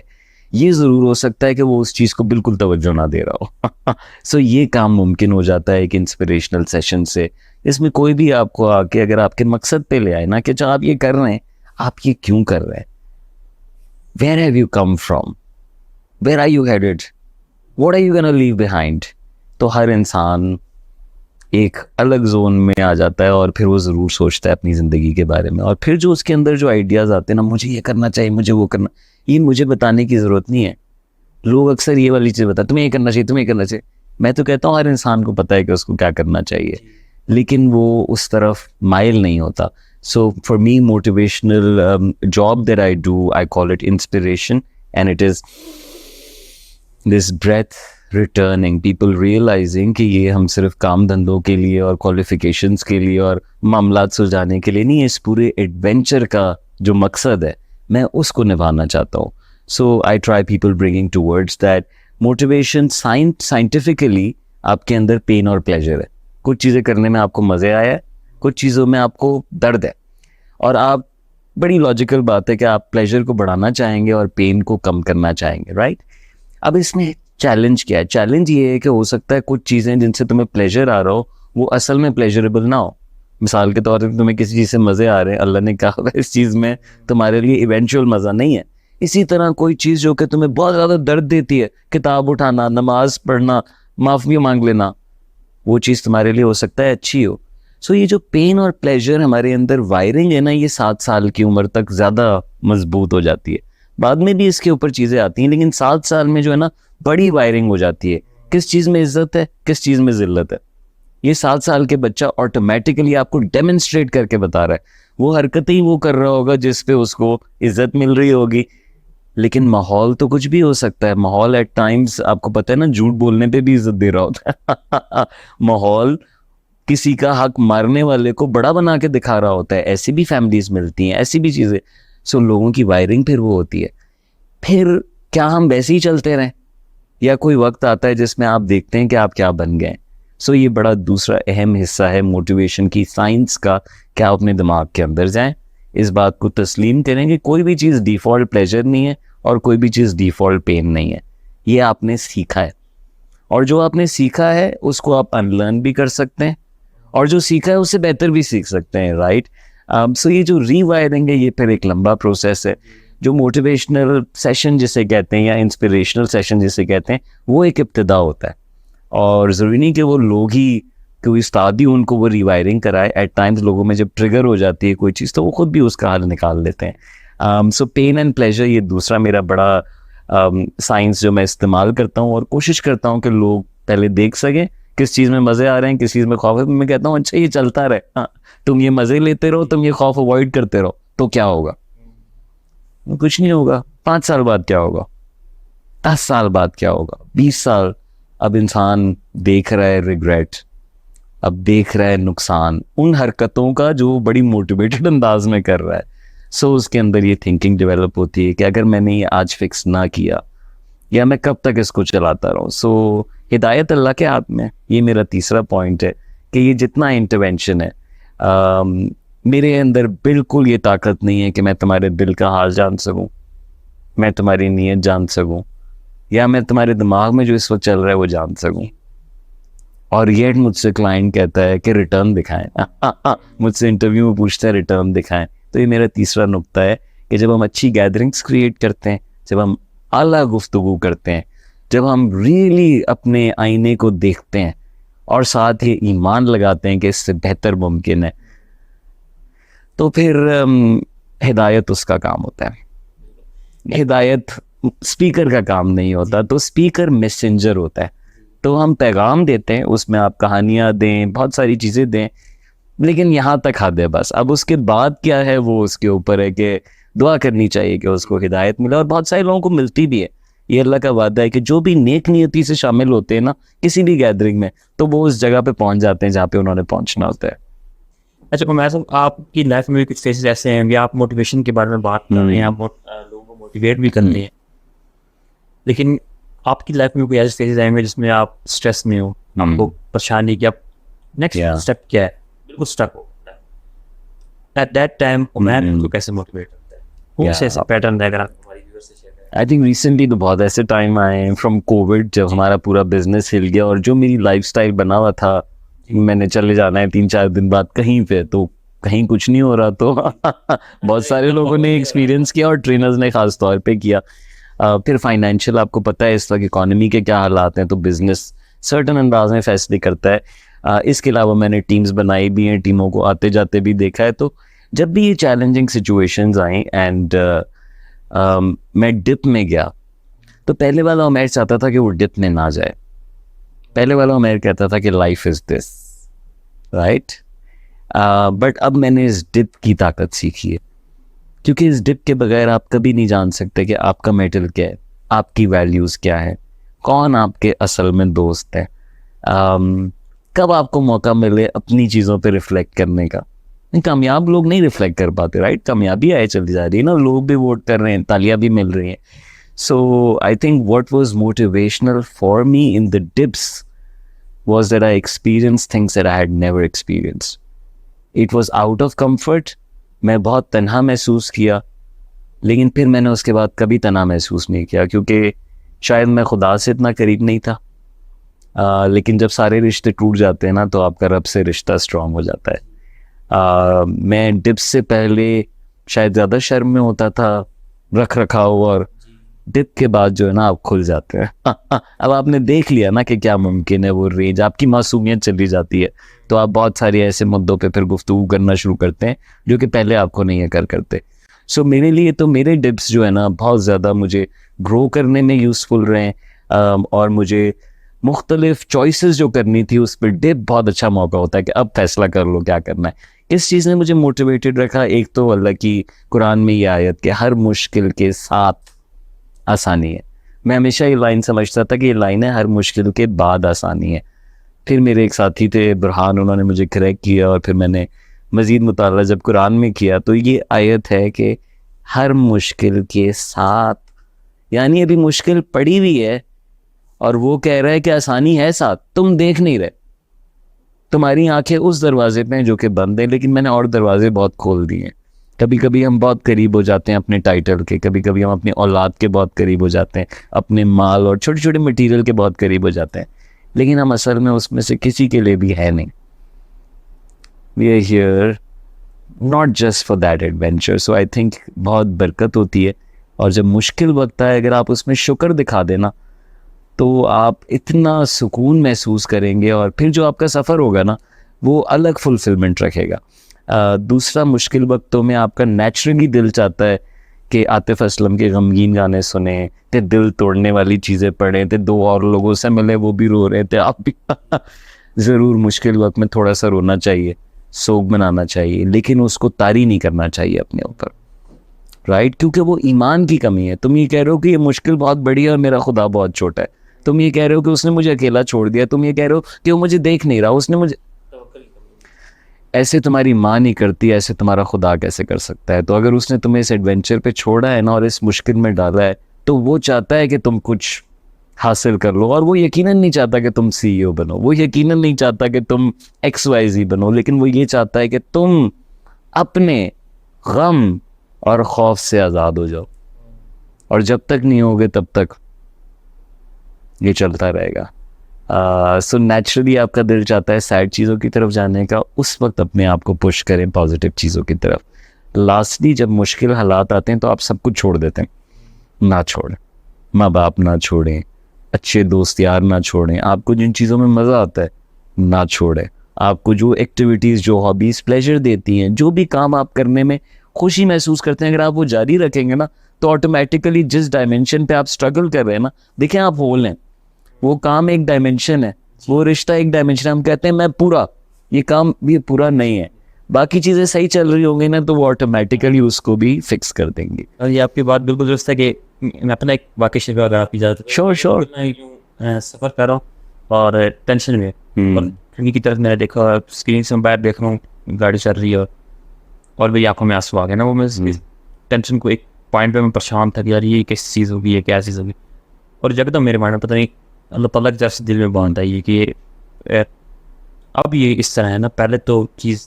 ये ज़रूर हो सकता है कि वो उस चीज़ को बिल्कुल तवज्जो ना दे रहा हो। सो ये काम मुमकिन हो जाता है एक इंस्पिरेशनल सेशन से। इसमें कोई भी आपको आके अगर आपके मकसद पे ले आए ना कि आप ये कर रहे हैं, आप ये क्यों कर रहे हैं, where have you come from, where are you headed, what are you gonna leave behind, तो हर इंसान एक अलग जोन में आ जाता है और फिर वो ज़रूर सोचता है अपनी ज़िंदगी के बारे में। और फिर जो उसके अंदर जो आइडियाज़ आते हैं ना, मुझे ये करना चाहिए, मुझे वो करना, ये मुझे बताने की ज़रूरत नहीं है। लोग अक्सर ये वाली चीज़ बताते, तुम्हें ये करना चाहिए, तुम्हें ये करना चाहिए। मैं तो कहता हूँ हर इंसान को पता है कि उसको क्या करना चाहिए, लेकिन वो उस तरफ माइल नहीं होता। So for me motivational job that I do, I call it inspiration, and it is this breath returning, people realising कि ये हम सिर्फ काम धंधों के लिए और क्वालिफिकेशंस के लिए और मामलात सुलझाने के लिए नहीं, इस पूरे एडवेंचर का जो मकसद है मैं उसको निभाना चाहता हूँ। So I try people bringing towards that motivation. Scientifically आपके अंदर पेन और प्लेजर है, कुछ चीज़ें करने में आपको मज़े आया है, कुछ चीज़ों में आपको दर्द है, और आप, बड़ी लॉजिकल बात है कि आप प्लेजर को बढ़ाना चाहेंगे और पेन को कम करना चाहेंगे, राइट? अब इसमें चैलेंज क्या है? चैलेंज ये है कि हो सकता है कुछ चीज़ें जिनसे तुम्हें प्लेजर आ रहा हो वो असल में प्लेजरेबल ना हो। मिसाल के तौर पर तुम्हें किसी चीज़ से मज़े आ रहे हैं, अल्लाह ने कहा इस चीज़ में तुम्हारे लिए इवेंचुअल मज़ा नहीं है। इसी तरह कोई चीज़ जो कि तुम्हें बहुत ज़्यादा दर्द देती है, किताब उठाना, नमाज पढ़ना, माफ़ी मांग लेना, वो चीज़ तुम्हारे लिए हो सकता है अच्छी हो। सो ये जो पेन और प्लेजर हमारे अंदर वायरिंग है ना, ये 7 साल की उम्र तक ज़्यादा मजबूत हो जाती है। बाद में भी इसके ऊपर चीज़ें आती हैं, लेकिन 7 साल में जो है ना बड़ी वायरिंग हो जाती है। किस चीज़ में इज्जत है, किस चीज़ में ज़िल्लत है, ये 7 साल के बच्चा ऑटोमेटिकली आपको डेमोन्स्ट्रेट करके बता रहा है। वो हरकतें ही वो कर रहा होगा जिस पे उसको इज्जत मिल रही होगी, लेकिन माहौल तो कुछ भी हो सकता है। माहौल एट टाइम्स, आपको पता है ना, झूठ बोलने पे भी इज्जत दे रहा होता है। माहौल किसी का हक मारने वाले को बड़ा बना के दिखा रहा होता है। ऐसी भी फैमिलीज मिलती हैं, ऐसी भी चीज़ें। सो लोगों की वायरिंग फिर वो होती है। फिर क्या हम वैसे ही चलते रहें, या कोई वक्त आता है जिसमें आप देखते हैं कि आप क्या बन गए? सो ये बड़ा दूसरा अहम हिस्सा है मोटिवेशन की साइंस का, कि आप अपने दिमाग के अंदर जाएं, इस बात को तस्लीम करें कि कोई भी चीज़ डिफ़ॉल्ट प्लेजर नहीं है और कोई भी चीज़ डिफ़ॉल्ट पेन नहीं है। ये आपने सीखा है, और जो आपने सीखा है उसको आप अनलर्न भी कर सकते हैं, और जो सीखा है उससे बेहतर भी सीख सकते हैं, राइट? सो ये जो रीवायरिंग है, ये फिर एक लंबा प्रोसेस है। जो मोटिवेशनल सेशन जिसे कहते हैं या इंस्पिरेशनल सेशन जिसे कहते हैं, वो एक इब्तिदा होता है, और ज़रूरी नहीं कि वो लोग ही, कोई उस्ताद ही उनको वो रीवायरिंग कराए। एट टाइम्स लोगों में जब ट्रिगर हो जाती है कोई चीज़, तो वो खुद भी उसका हल निकाल लेते हैं। सो पेन एंड प्लेजर, ये दूसरा मेरा बड़ा साइंस जो मैं इस्तेमाल करता हूँ, और कोशिश करता हूँ कि लोग पहले देख सकें किस चीज़ में मज़े आ रहे हैं, किस चीज़ में खौफ है। मैं कहता हूँ अच्छा ये चलता रहे, हाँ, तुम ये मज़े लेते रहो, तुम ये खौफ अवॉइड करते रहो, तो क्या होगा? कुछ नहीं होगा। 5 साल बाद क्या होगा? 10 साल बाद क्या होगा? 20 साल। अब इंसान देख रहा है रिग्रेट, अब देख रहा है नुकसान उन हरकतों का जो बड़ी मोटिवेटेड अंदाज में कर रहा है। सो उसके अंदर ये थिंकिंग डेवलप होती है कि अगर मैंने ये आज फिक्स ना किया, या मैं कब तक इसको चलाता रहूँ। सो हिदायत अल्लाह के हाथ में, ये मेरा तीसरा पॉइंट है कि ये जितना इंटरवेंशन है, मेरे अंदर बिल्कुल ये ताकत नहीं है कि मैं तुम्हारे दिल का हाल जान सकूं, मैं तुम्हारी नीयत जान सकूं, या मैं तुम्हारे दिमाग में जो इस वक्त चल रहा है वो जान सकूं। और येट मुझसे क्लाइंट कहता है कि रिटर्न दिखाएं। मुझसे इंटरव्यू में पूछते हैं रिटर्न दिखाएं। तो ये मेरा तीसरा नुक्ता है कि जब हम अच्छी गैदरिंग्स क्रिएट करते हैं, जब हम आला गुफ्तगू करते हैं, जब हम रियली अपने आईने को देखते हैं और साथ ही ईमान लगाते हैं कि इससे बेहतर मुमकिन है, तो फिर हिदायत उसका काम होता है। हिदायत स्पीकर का काम नहीं होता, तो स्पीकर मैसेंजर होता है। तो हम पैगाम देते हैं, उसमें आप कहानियाँ दें, बहुत सारी चीज़ें दें, लेकिन यहाँ तक हद है बस। अब उसके बाद क्या है वो उसके ऊपर है कि दुआ करनी चाहिए कि उसको हिदायत मिले, और बहुत सारे लोगों को मिलती भी है। ये अल्लाह का वादा है कि जो भी नेक नियति से शामिल होते हैं ना किसी भी गैदरिंग में, तो वो उस जगह पे पहुंच जाते हैं जहाँ पे उन्होंने पहुंचना होता है। अच्छा उमैर साहब, आपकी लाइफ में भी कुछ फेजेस ऐसे हैं कि आप मोटिवेशन के बारे में बात कर रहे हैं, आप लोगों को मोटिवेट भी कर रहे हैं, लेकिन आपकी लाइफ में कोई ऐसे फेजेस आएंगे जिसमें आप स्ट्रेस में हो, आपको परेशानी कि आप नेक्स्ट स्टेप क्या है, बिल्कुल स्टक हो, एट दैट टाइम उमैर को कैसे मोटिवेट करता है? कौन से ऐसे पैटर्न है अगर आप हमारी व्यूअर्स से शेयर करें? आई थिंक रिसेंटली तो बहुत ऐसे टाइम आए हैं फ्रॉम कोविड, जब हमारा पूरा बिजनेस हिल गया और जो मेरी लाइफस्टाइल बना हुआ था, मैंने चले जाना है 3-4 दिन बाद कहीं पे, तो कहीं कुछ नहीं हो रहा। तो बहुत सारे लोगों ने एक्सपीरियंस किया और ट्रेनर्स ने खास तौर पे किया। फिर फाइनेंशियल, आपको पता है इस वक्त इकोनॉमी के क्या हालात हैं, तो बिजनेस सर्टन अंदाज में फैसले करता है। इसके अलावा मैंने टीम्स बनाई भी हैं, टीमों को आते जाते भी देखा है। तो जब भी ये चैलेंजिंग सिचुएशंस आई एंड मैं डिप में गया, तो पहले वाला उमैर चाहता था कि वो डिप में ना जाए। पहले वाला उमैर कहता था कि life is this, right. But अब मैंने इस डिप की ताकत सीखी है, क्योंकि इस डिप के बगैर आप कभी नहीं जान सकते कि आपका मेटल क्या है, आपकी वैल्यूज़ क्या है, कौन आपके असल में दोस्त है, कब आपको मौका मिले अपनी चीज़ों पे रिफ्लेक्ट करने का। कामयाब लोग नहीं रिफ्लेक्ट कर पाते, राइट। कामयाबी आए चली जा रही है ना, लोग भी वोट कर रहे हैं, तालियां भी मिल रही हैं। So I think what was motivational for me in the dips was that I experienced things that I had never experienced. It was out of comfort. मैं बहुत तन्हा महसूस किया, लेकिन फिर मैंने उसके बाद कभी तन्हा महसूस नहीं किया, क्योंकि शायद मैं खुदा से इतना करीब नहीं था। लेकिन जब सारे रिश्ते टूट जाते हैं ना, तो आपका रब से रिश्ता स्ट्रांग हो जाता है। मैं डिप्स से पहले शायद ज़्यादा शर्म में होता था, रख रखाव, और डिप के बाद जो है ना आप खुल जाते हैं। अब आपने देख लिया ना कि क्या मुमकिन है, वो रेंज, आपकी मासूमियत चली जाती है, तो आप बहुत सारे ऐसे मुद्दों पे फिर गुफ्तगू करना शुरू करते हैं जो कि पहले आपको नहीं करते। सो मेरे लिए तो मेरे डिप्स जो है ना बहुत ज़्यादा मुझे ग्रो करने में यूज़फुल रहे हैं, और मुझे मुख्तलिफ चॉइसेस जो करनी थी उस पर डिप बहुत अच्छा मौका होता है कि अब फैसला कर लो क्या करना है। इस चीज़ ने मुझे मोटिवेटेड रखा। एक तो अल्लाह की कुरान में ये आयत कि हर मुश्किल के साथ आसानी है। मैं हमेशा ये लाइन समझता था कि ये लाइन है हर मुश्किल के बाद आसानी है। फिर मेरे एक साथी थे बुरहान, उन्होंने मुझे करेक्ट किया, और फिर मैंने मज़ीद मुताला जब कुरान में किया तो ये आयत है कि हर मुश्किल के साथ, यानी अभी मुश्किल पड़ी हुई है और वो कह रहा है कि आसानी है साथ, तुम देख नहीं रहे, तुम्हारी आंखें उस दरवाजे पे हैं जो कि बंद है, लेकिन मैंने और दरवाजे बहुत खोल दिए हैं। कभी कभी हम बहुत करीब हो जाते हैं अपने टाइटल के, कभी कभी हम अपनी औलाद के बहुत करीब हो जाते हैं, अपने माल और छोटे छोटे मटेरियल के बहुत करीब हो जाते हैं, लेकिन हम असल में उसमें से किसी के लिए भी है नहीं। We are here not just for that adventure. So I think बहुत बरकत होती है, और जब मुश्किल वक्त है अगर आप उसमें शुक्र दिखा देना तो आप इतना सुकून महसूस करेंगे, और फिर जो आपका सफ़र होगा ना वो अलग फुलफिलमेंट रखेगा। दूसरा, मुश्किल वक्तों में आपका नेचुरली दिल चाहता है कि आतिफ असलम के गमगीन गाने सुने थे, दिल तोड़ने वाली चीज़ें पढ़ें थे, 2 और लोगों से मिले वो भी रो रहे थे, आप भी ज़रूर मुश्किल वक्त में थोड़ा सा रोना चाहिए, सोग मनाना चाहिए, लेकिन उसको तारी नहीं करना चाहिए अपने ऊपर, राइट। क्योंकि वो ईमान की कमी है। तुम ये कह रहे हो कि ये मुश्किल बहुत बड़ी है और मेरा खुदा बहुत छोटा है, तुम ये कह रहे हो कि उसने मुझे अकेला छोड़ दिया, तुम ये कह रहे हो कि वो मुझे देख नहीं रहा, उसने मुझे, ऐसे तुम्हारी माँ नहीं करती, ऐसे तुम्हारा खुदा कैसे कर सकता है। तो अगर उसने तुम्हें इस एडवेंचर पे छोड़ा है ना और इस मुश्किल में डाला है, तो वो चाहता है कि तुम कुछ हासिल कर लो, और वो यकीनन नहीं चाहता कि तुम CEO बनो, वो यकीनन नहीं चाहता कि तुम XYZ बनो, लेकिन वो ये चाहता है कि तुम अपने गम और खौफ से आज़ाद हो जाओ। और जब तक नहीं होगे तब तक ये चलता रहेगा। सो नेचुरली आपका दिल चाहता है सैड चीज़ों की तरफ जाने का, उस वक्त अपने आप को पुश करें पॉजिटिव चीज़ों की तरफ। लास्टली जब मुश्किल हालात आते हैं तो आप सब कुछ छोड़ देते हैं, ना छोड़ें, माँ बाप ना छोड़ें, अच्छे दोस्त यार ना छोड़ें, आपको जिन चीज़ों में मज़ा आता है ना छोड़ें, आपको जो एक्टिविटीज़, जो हॉबीज़ प्लेजर देती हैं, जो भी काम आप करने में खुशी महसूस करते हैं, अगर आप वो जारी रखेंगे ना तो ऑटोमेटिकली जिस डायमेंशन पे आप स्ट्रगल कर रहे हैं ना, देखें आप होल हैं, वो काम एक डायमेंशन है, वो रिश्ता एक डायमेंशन है। हम कहते हैं मैं पूरा, ये काम ये पूरा नहीं है, बाकी चीज़ें सही चल रही होंगी ना तो वो ऑटोमेटिकली उसको भी फिक्स कर देंगे। और ये आपकी बात बिल्कुल दुरुस्त है कि मैं अपना एक वाकई शेयर अगर आपकी इजाज़त है। श्योर मैं यूँ सफ़र कर रहा हूँ और टेंशन में, और खिड़की की तरफ मैंने देखा, स्क्रीन से मैं बाहर देख रहा हूँ, गाड़ी चल रही है और मेरी आंखों में आंसू आ गए ना। वो मैं इस टेंशन को एक पॉइंट पे मैं परेशान था कि यार ये किस चीज़ होगी, ये क्या चीज़ होगी। और जब तक मेरे माइंड में पता नहीं अल्लाह ताला की तरफ से दिल में बांध आई है कि अब ये इस तरह है ना, पहले तो चीज़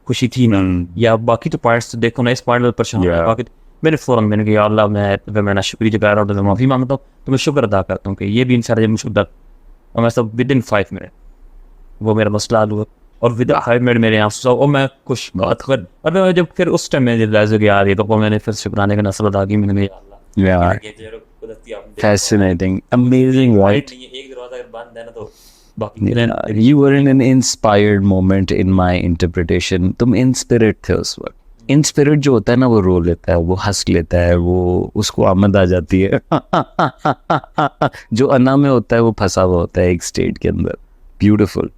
खुशी थी ना, या बाकी तो पॉइंट्स तो देखो ना, इस पॉइंट में परेशान है बाकी मैंने फ़ौरन मैंने कहा अल्लाह मैं ना शुक्रिया जता रहा हूँ, तो माफ़ी मांगता हूँ, तो मैं शुक्र अदा करता हूँ कि ये भी इंसान जब मुझे और मैं सब विद इन 5 मिनट वो मेरा मसला हल हुआ, और विद इन 5 मिनट मेरे आंसू और मैं खुश बात कर। और मैं जब फिर उस टाइम मैंने रियलाइज़ हो गया यार ये तो मैंने फिर शुक्राने का नस्ल अदा की, मैंने कहा Fascinating, amazing, right? एक दरवाज़ा अगर बंद है ना तो You were in an inspired moment in my interpretation. तुम inspired थे उस वक्त। Inspired जो होता है ना वो रो लेता है, वो हंस लेता है, वो उसको आमद आ जाती है। जो अना में होता है वो फंसा हुआ होता है एक स्टेट के अंदर। ब्यूटीफुल।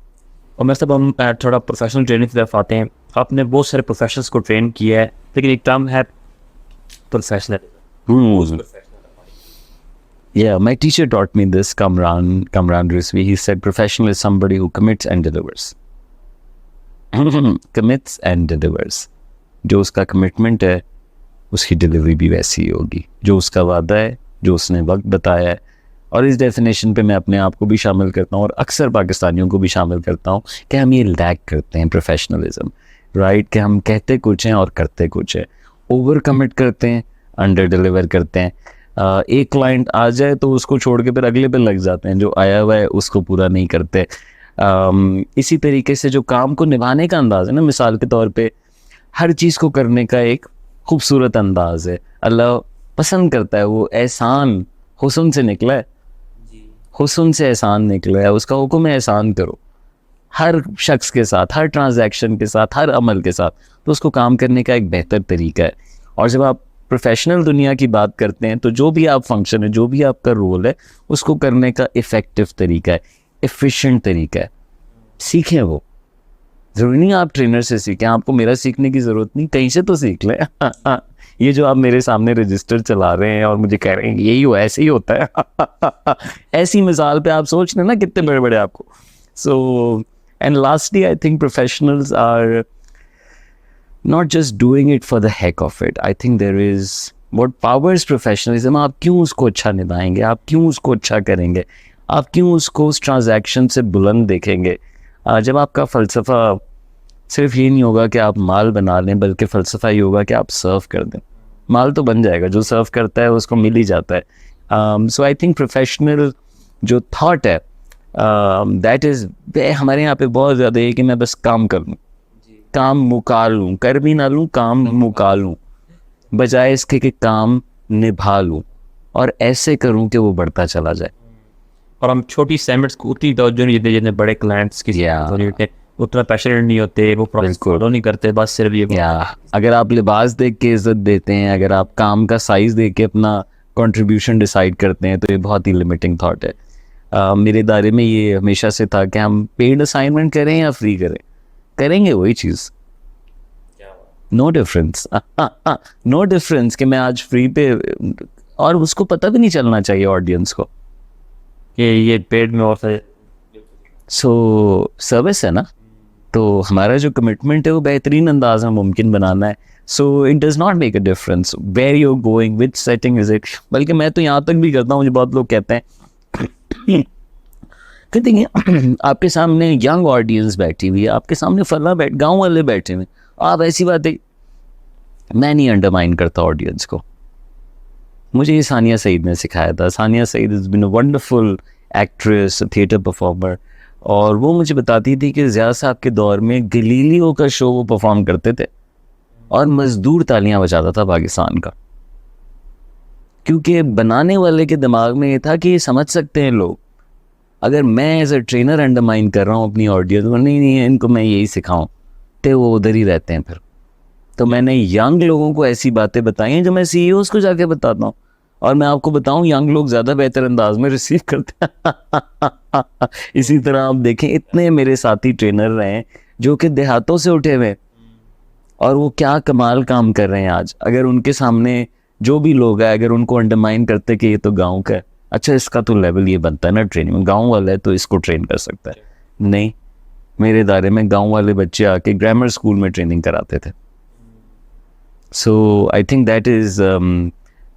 और मैं सब हम थोड़ा प्रोफेशनल ट्रेनिंग की तरफ आते हैं। आपने बहुत सारे प्रोफेशनल्स को ट्रेन किया है, लेकिन एक टर्म है professional. Yeah, my teacher taught me this, Kamran Rizvi. He said professional is somebody who commits and delivers. Commits and delivers. जो उसका कमिटमेंट है उसकी डिलीवरी भी वैसी ही होगी, जो उसका वादा है, जो उसने वक्त बताया है। और इस डेफिनेशन पे मैं अपने आप को भी शामिल करता हूँ और अक्सर पाकिस्तानियों को भी शामिल करता हूँ कि हम ये लैक करते हैं प्रोफेशनलिज्म, राइट? कि हम कहते कुछ हैं और करते कुछ है, ओवर कमिट करते हैं, अंडर डिलीवर करते हैं। एक क्लाइंट आ जाए तो उसको छोड़ के फिर अगले पे लग जाते हैं, जो आया हुआ है उसको पूरा नहीं करते। इसी तरीके से जो काम को निभाने का अंदाज़ है ना, मिसाल के तौर पे हर चीज़ को करने का एक खूबसूरत अंदाज है, अल्लाह पसंद करता है, वो एहसान हुस्न से निकला है, हुस्न से एहसान निकला है, उसका हुक्म है एहसान करो हर शख्स के साथ, हर ट्रांजैक्शन के साथ, हर अमल के साथ। तो उसको काम करने का एक बेहतर तरीका है। और जब आप प्रोफेशनल दुनिया की बात करते हैं तो जो भी आप फंक्शन है, जो भी आपका रोल है, उसको करने का इफ़ेक्टिव तरीका है, एफिशिएंट तरीका है। सीखें, वो ज़रूरी नहीं आप ट्रेनर से सीखें, आपको मेरा सीखने की ज़रूरत नहीं, कहीं से तो सीख लें। ये जो आप मेरे सामने रजिस्टर चला रहे हैं और मुझे कह रहे हैं यही हो, ऐसे ही होता है, ऐसी मिसाल पे आप सोच लें ना कितने बड़े बड़े आपको। So and lastly I think professionals are not just doing it for the heck of it. I think there is what powers professionalism. आप क्यों उसको अच्छा निभाएंगे, आप क्यों उसको अच्छा करेंगे, आप क्यों उसको उस ट्रांजैक्शन से बुलंद देखेंगे। जब आपका फ़लसफ़ा सिर्फ ये नहीं होगा कि आप माल बना लें, बल्कि फ़लसफ़ा ये होगा कि आप सर्व कर दें। माल तो बन जाएगा, जो सर्व करता है उसको मिल ही जाता है। सो आई थिंक प्रोफेशनल जो थाट है दैट इज़, हमारे यहाँ पे बहुत ज़्यादा है कि मैं बस काम कर लूँ, काम मुका लूँ, कर भी ना लूँ, काम मुका लूँ, बजाय इसके कि काम निभा लूँ और ऐसे करूँ कि वो बढ़ता चला जाए। और हम छोटी सेगमेंट्स को उतनी तवज्जो नहीं देते जितने बड़े क्लाइंट्स की उतना पैशनेट नहीं होते, वो प्रोसेस फॉलो नहीं करते, बस सिर्फ ये अगर आप लिबास देख के इज्जत देते हैं, अगर आप काम का साइज़ देख के अपना कंट्रीब्यूशन डिसाइड करते हैं, तो ये बहुत ही लिमिटिंग थॉट है। मेरे दायरे में ये हमेशा से था कि हम पेड असाइनमेंट करें या फ्री करेंगे वही चीज़, नो डिफरेंस, नो डिफरेंस कि मैं आज फ्री पे, और उसको पता भी नहीं चलना चाहिए ऑडियंस को कि ये पेड में और सो सर्विस है ना। तो हमारा जो कमिटमेंट है वो बेहतरीन अंदाज में मुमकिन बनाना है। So it does not make a difference where you going, which setting is it. बल्कि मैं तो यहाँ तक भी करता हूँ, मुझे बहुत लोग कहते हैं कहते हैं आपके सामने यंग ऑडियंस बैठी हुई है, आपके सामने फला गाँव वाले बैठे हुए, आप ऐसी बात है। मैं नहीं अंडरमाइन करता ऑडियंस को, मुझे ये सानिया सईद ने सिखाया था। Sania Saeed is been a wonderful actress, theatre performer, और वो मुझे बताती थी कि ज़िया साहब के दौर में गलीलियो का शो वो परफॉर्म करते थे और मजदूर तालियां बजाता था पाकिस्तान का, क्योंकि बनाने वाले के दिमाग में ये था कि ये समझ सकते हैं लोग, अगर मैं एज अ ट्रेनर अंडरमाइन कर रहा हूँ अपनी ऑडियंस को, नहीं इनको मैं यही सिखाऊं, तो वो उधर ही रहते हैं फिर। तो मैंने यंग लोगों को ऐसी बातें बताई हैं जो मैं CEOs को जाके बताता हूँ, और मैं आपको बताऊं यंग लोग ज़्यादा बेहतर अंदाज में रिसीव करते हैं। इसी तरह आप देखें, इतने मेरे साथी ट्रेनर रहे हैं जो कि देहातों से उठे हुए, और वो क्या कमाल काम कर रहे हैं आज। अगर उनके सामने जो भी लोग हैं, अगर उनको अंडरमाइन करते कि ये तो गांव का है, अच्छा इसका तो लेवल ये बनता है ना ट्रेनिंग में, गांव वाला है तो इसको ट्रेन कर सकता है, नहीं, मेरे इदारे में गांव वाले बच्चे आके ग्रामर स्कूल में ट्रेनिंग कराते थे। सो आई थिंक दैट इज़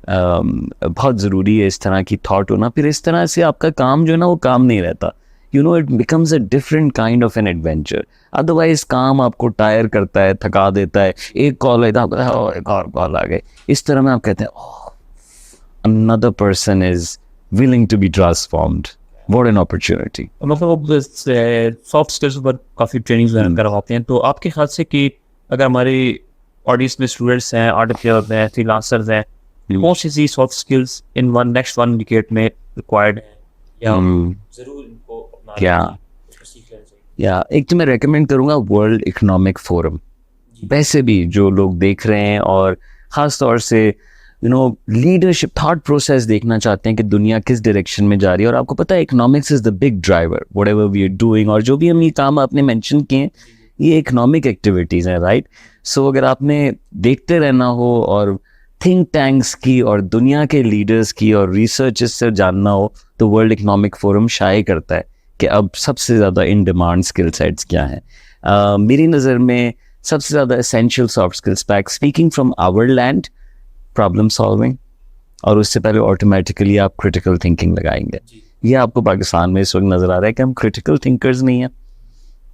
बहुत ज़रूरी है इस तरह की थॉट होना। फिर इस तरह से आपका काम जो है ना वो काम नहीं रहता, you know, it becomes a different kind of an adventure. Otherwise काम आपको टायर करता है, थका देता है, एक कॉल है तो एक और कॉल आ गए, इस तरह में आप कहते हैं another person is willing to be transformed, what an opportunity। मतलब सॉफ्ट स्किल्स पर काफ़ी ट्रेनिंग करवाते हैं, तो आपके ख्याल से कि अगर हमारी ऑडियंस में स्टूडेंट्स हैं, आर्टिफिशियल हैं, फ्रीलांसर्स हैं, कौन सी soft skills in next 1 decade में रिक्वायर्ड है या जरूर इनको अपना क्या सीख लेना चाहिए? या एक तो मैं रेकमेंड करूँगा वर्ल्ड इकोनॉमिक फोरम। वैसे भी जो लोग देख रहे हैं और ख़ास तौर से you know leadership thought process देखना चाहते हैं कि दुनिया किस डायरेक्शन में जा रही है, और आपको पता है economics is the big driver whatever we are doing, और जो भी हम ये काम आपने मेंशन किए हैं ये इकोनॉमिक एक्टिविटीज़ हैं, राइट। सो अगर आपने देखते रहना हो और थिंक टैंक्स की और दुनिया के लीडर्स की और रिसर्चेस से जानना हो, तो वर्ल्ड इकोनॉमिक फोरम शाये करता है कि अब सबसे ज़्यादा इन डिमांड स्किल सेट्स क्या हैं। मेरी नज़र में सबसे ज़्यादा essential soft skills pack, speaking from our land, problem solving, और उससे पहले ऑटोमेटिकली आप क्रिटिकल थिंकिंग लगाएंगे। ये आपको पाकिस्तान में इस वक्त नज़र आ रहा है कि हम क्रिटिकल थिंकर्स नहीं हैं,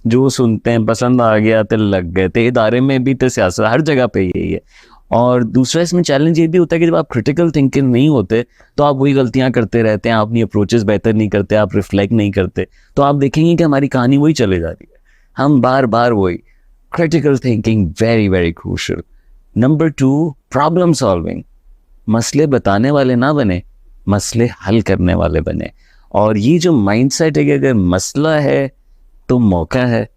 जो सुनते हैं पसंद आ गया तो लग गए थे, इदारे में भी तो सियासत हर जगह पे यही है। और दूसरा इसमें चैलेंज ये भी होता है कि जब आप क्रिटिकल थिंकिंग नहीं होते तो आप वही गलतियां करते रहते हैं, आप अपनी अप्रोचेस बेहतर नहीं करते, आप रिफ्लेक्ट नहीं करते, तो आप देखेंगे कि हमारी कहानी वही चले जा रही है, हम बार बार वही। Critical thinking very very crucial. Number 2, problem solving. मसले बताने वाले ना बने, मसले हल करने वाले बने। और ये जो माइंडसेट है कि अगर मसला है तो मौका है,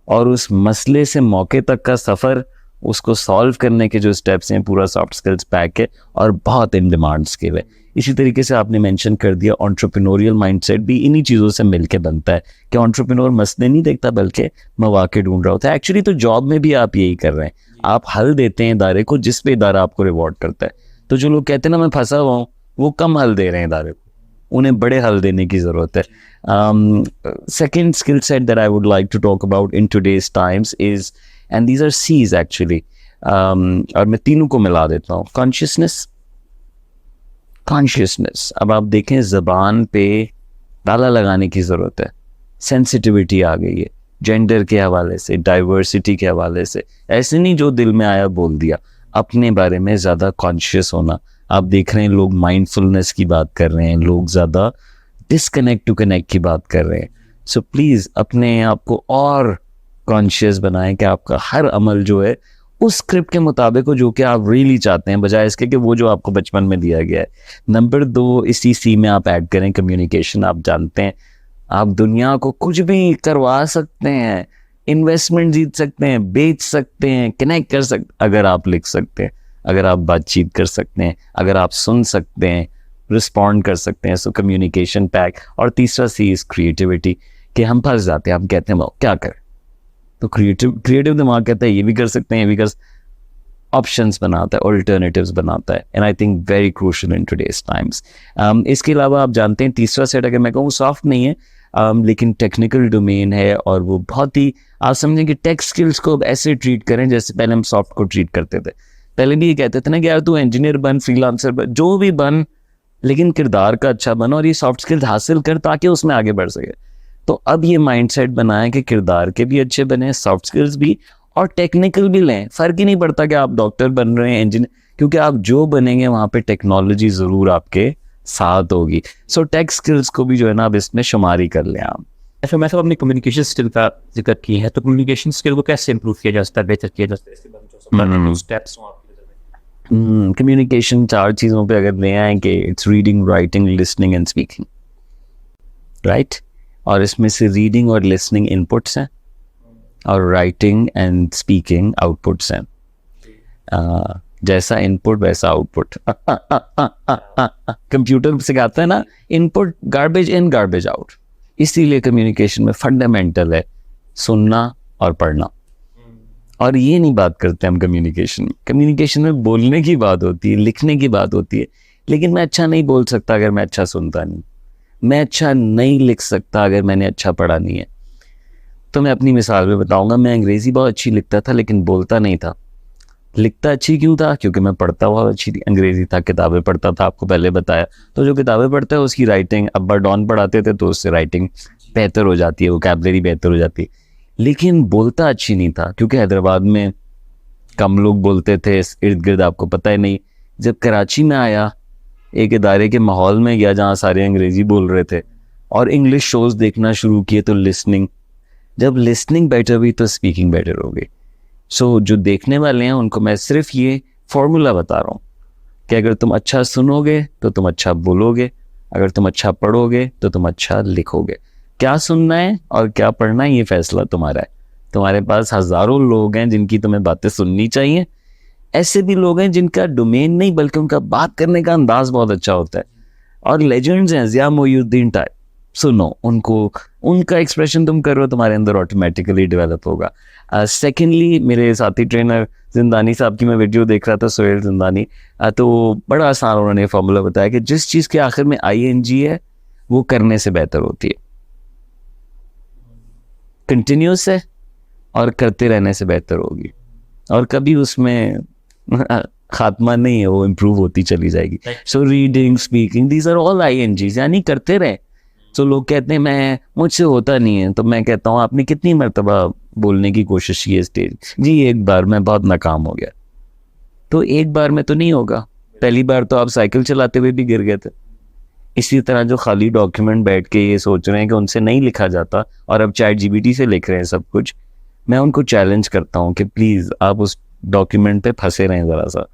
और उस मसले से मौके तक का सफ़र, उसको सॉल्व करने के जो स्टेप्स हैं, पूरा सॉफ्ट स्किल्स पैक है और बहुत इन डिमांड स्किल है। इसी तरीके से आपने मेंशन कर दिया एंटरप्रेन्योरियल माइंडसेट भी इन्हीं चीज़ों से मिलके बनता है कि एंटरप्रेन्योर मसले नहीं देखता बल्कि मौके ढूंढ रहा होता है। एक्चुअली तो जॉब में भी आप यही कर रहे हैं, आप हल देते हैं इदारे को जिस पे इदारा आपको रिवॉर्ड करता है। तो जो लोग कहते हैं ना मैं फंसा हुआ हूँ, वो कम हल दे रहे हैं इदारे को, उन्हें बड़े हल देने की ज़रूरत है। Second skill set that I would like to talk about in today's times is, and these are Cs actually, और मैं तीनों को मिला देता हूँ। कॉन्शियसनेस। अब आप देखें ज़बान पे ताला लगाने की ज़रूरत है, सेंसिटिविटी आ गई है जेंडर के हवाले से, डाइवर्सिटी के हवाले से। ऐसे नहीं जो दिल में आया बोल दिया, अपने बारे में ज़्यादा कॉन्शियस होना। आप देख रहे हैं लोग माइंडफुलनेस की बात कर रहे हैं, लोग ज़्यादा डिसकनेक्ट टू कनेक्ट की बात कर रहे हैं। सो प्लीज़ अपने आप को और कॉन्शियस बनाएं कि आपका हर अमल जो है उस स्क्रिप्ट के मुताबिक हो जो कि आप रियली चाहते हैं, बजाय इसके कि वो जो आपको बचपन में दिया गया है। नंबर 2, इसी सी में आप ऐड करें कम्युनिकेशन। आप जानते हैं आप दुनिया को कुछ भी करवा सकते हैं, इन्वेस्टमेंट जीत सकते हैं, बेच सकते हैं, कनेक्ट कर सकते, अगर आप लिख सकते हैं, अगर आप बातचीत कर सकते हैं, अगर आप सुन सकते हैं, रिस्पॉन्ड कर सकते हैं। So communication pack. और तीसरा सी इज़ क्रिएटिविटी, कि हम फंस जाते हैं, हम कहते हैं क्या करें, तो क्रिएटिव दिमाग कहता है ये भी कर सकते हैं, ये भी कर, ऑप्शंस बनाता है, ऑल्टरनेटिव्स बनाता है, and I think very crucial in today's times. इसके अलावा आप जानते हैं तीसरा सेट अगर मैं कहूँ सॉफ्ट नहीं है, लेकिन टेक्निकल डोमेन है, और वो बहुत ही, आप समझें कि टेक स्किल्स को ऐसे ट्रीट करें जैसे पहले हम सॉफ्ट को ट्रीट करते थे। पहले भी ये कहते थे ना कि यार तू इंजीनियर बन, फ्रीलांसर बन, जो भी बन, लेकिन किरदार का अच्छा बन और ये सॉफ्ट स्किल्स हासिल कर ताकि उसमें आगे बढ़ सके। तो अब ये माइंडसेट बनाएं कि किरदार के भी अच्छे बने, सॉफ्ट स्किल्स भी, और टेक्निकल भी लें। फ़र्क ही नहीं पड़ता कि आप डॉक्टर बन रहे हैं, इंजीनियर, क्योंकि आप जो बनेंगे वहाँ पे टेक्नोलॉजी ज़रूर आपके साथ होगी। सो टेक स्किल्स को भी जो है ना अब इसमें शुमारी कर लें आप। अच्छा, मैं सब अपनी कम्युनिकेशन स्किल का जिक्र किया है, तो कम्युनिकेशन स्किल को कैसे इंप्रूव किया जा सकता है, बेहतर किया जा सकता है, इसके बारे में जो स्टेप्स हो आपकी नज़र में? कम्युनिकेशन 4 चीज़ों पे अगर ले आए कि it's reading, writing, listening and speaking, right. और इसमें से रीडिंग और लिसनिंग इनपुट्स हैं और राइटिंग एंड स्पीकिंग आउटपुट्स हैं। जैसा इनपुट वैसा आउटपुट। कंप्यूटर सिखाता है ना, input garbage in garbage out. इसीलिए कम्युनिकेशन में फंडामेंटल है सुनना और पढ़ना। और ये नहीं बात करते हम कम्युनिकेशन में बोलने की बात होती है, लिखने की बात होती है, लेकिन मैं अच्छा नहीं बोल सकता अगर मैं अच्छा सुनता नहीं, मैं अच्छा नहीं लिख सकता अगर मैंने अच्छा पढ़ा नहीं है। तो मैं अपनी मिसाल में बताऊंगा, मैं अंग्रेज़ी बहुत अच्छी लिखता था लेकिन बोलता नहीं था। लिखता अच्छी क्यों था? क्योंकि मैं पढ़ता हुआ अच्छी अंग्रेज़ी था, किताबें पढ़ता था, आपको पहले बताया। तो जो किताबें पढ़ता है उसकी राइटिंग, अब्बा डॉन पढ़ाते थे तो उससे राइटिंग बेहतर हो जाती है, वोकैबुलरी बेहतर हो जाती है। लेकिन बोलता अच्छी नहीं था क्योंकि हैदराबाद में कम लोग बोलते थे, इर्द गिर्द आपको पता ही नहीं। जब कराची में आया, एक इदारे के माहौल में गया जहाँ सारे अंग्रेज़ी बोल रहे थे और इंग्लिश शोज़ देखना शुरू किए, तो लिसनिंग, जब लिसनिंग बेटर हुई तो स्पीकिंग बेटर हो गई। सो जो देखने वाले हैं उनको मैं सिर्फ ये फॉर्मूला बता रहा हूँ कि अगर तुम अच्छा सुनोगे तो तुम अच्छा बोलोगे, अगर तुम अच्छा पढ़ोगे तो तुम अच्छा लिखोगे। क्या सुनना है और क्या पढ़ना है ये फैसला तुम्हारा है। तुम्हारे पास हज़ारों लोग हैं जिनकी तुम्हें बातें सुननी चाहिए, ऐसे भी लोग हैं जिनका डोमेन नहीं बल्कि उनका बात करने का अंदाज बहुत अच्छा होता है, और लेजेंड्स हैं, ज़िया मोइनुद्दीन टाइप। सुनो उनको, उनका एक्सप्रेशन तुम करो, तुम्हारे अंदर ऑटोमेटिकली डेवलप होगा। सेकेंडली, मेरे साथी ट्रेनर जिंदानी साहब की मैं वीडियो देख रहा था, सोहेल जिंदानी, तो बड़ा आसान उन्होंने फॉर्मूला बताया कि जिस चीज़ के आखिर में ING है वो करने से बेहतर होती है, कंटिन्यूस है और करते रहने से बेहतर होगी, और कभी उसमें खात्मा नहीं है, वो इम्प्रूव होती चली जाएगी। So reading, speaking, these are all INGs, यानी करते रहे। तो लोग कहते हैं मैं, मुझसे होता नहीं है, तो मैं कहता हूँ आपने कितनी मरतबा बोलने की कोशिश की है स्टेज? जी एक बार, मैं बहुत नाकाम हो गया। तो एक बार में तो नहीं होगा, पहली बार तो आप साइकिल चलाते हुए भी गिर गए थे। इसी तरह जो खाली डॉक्यूमेंट बैठ के ये सोच रहे हैं कि उनसे नहीं लिखा जाता और अब ChatGPT से लिख रहे हैं सब कुछ, मैं उनको चैलेंज करता हूँ कि प्लीज़ आप उस डॉक्यूमेंट पे फंसे रहें, ज़रा सा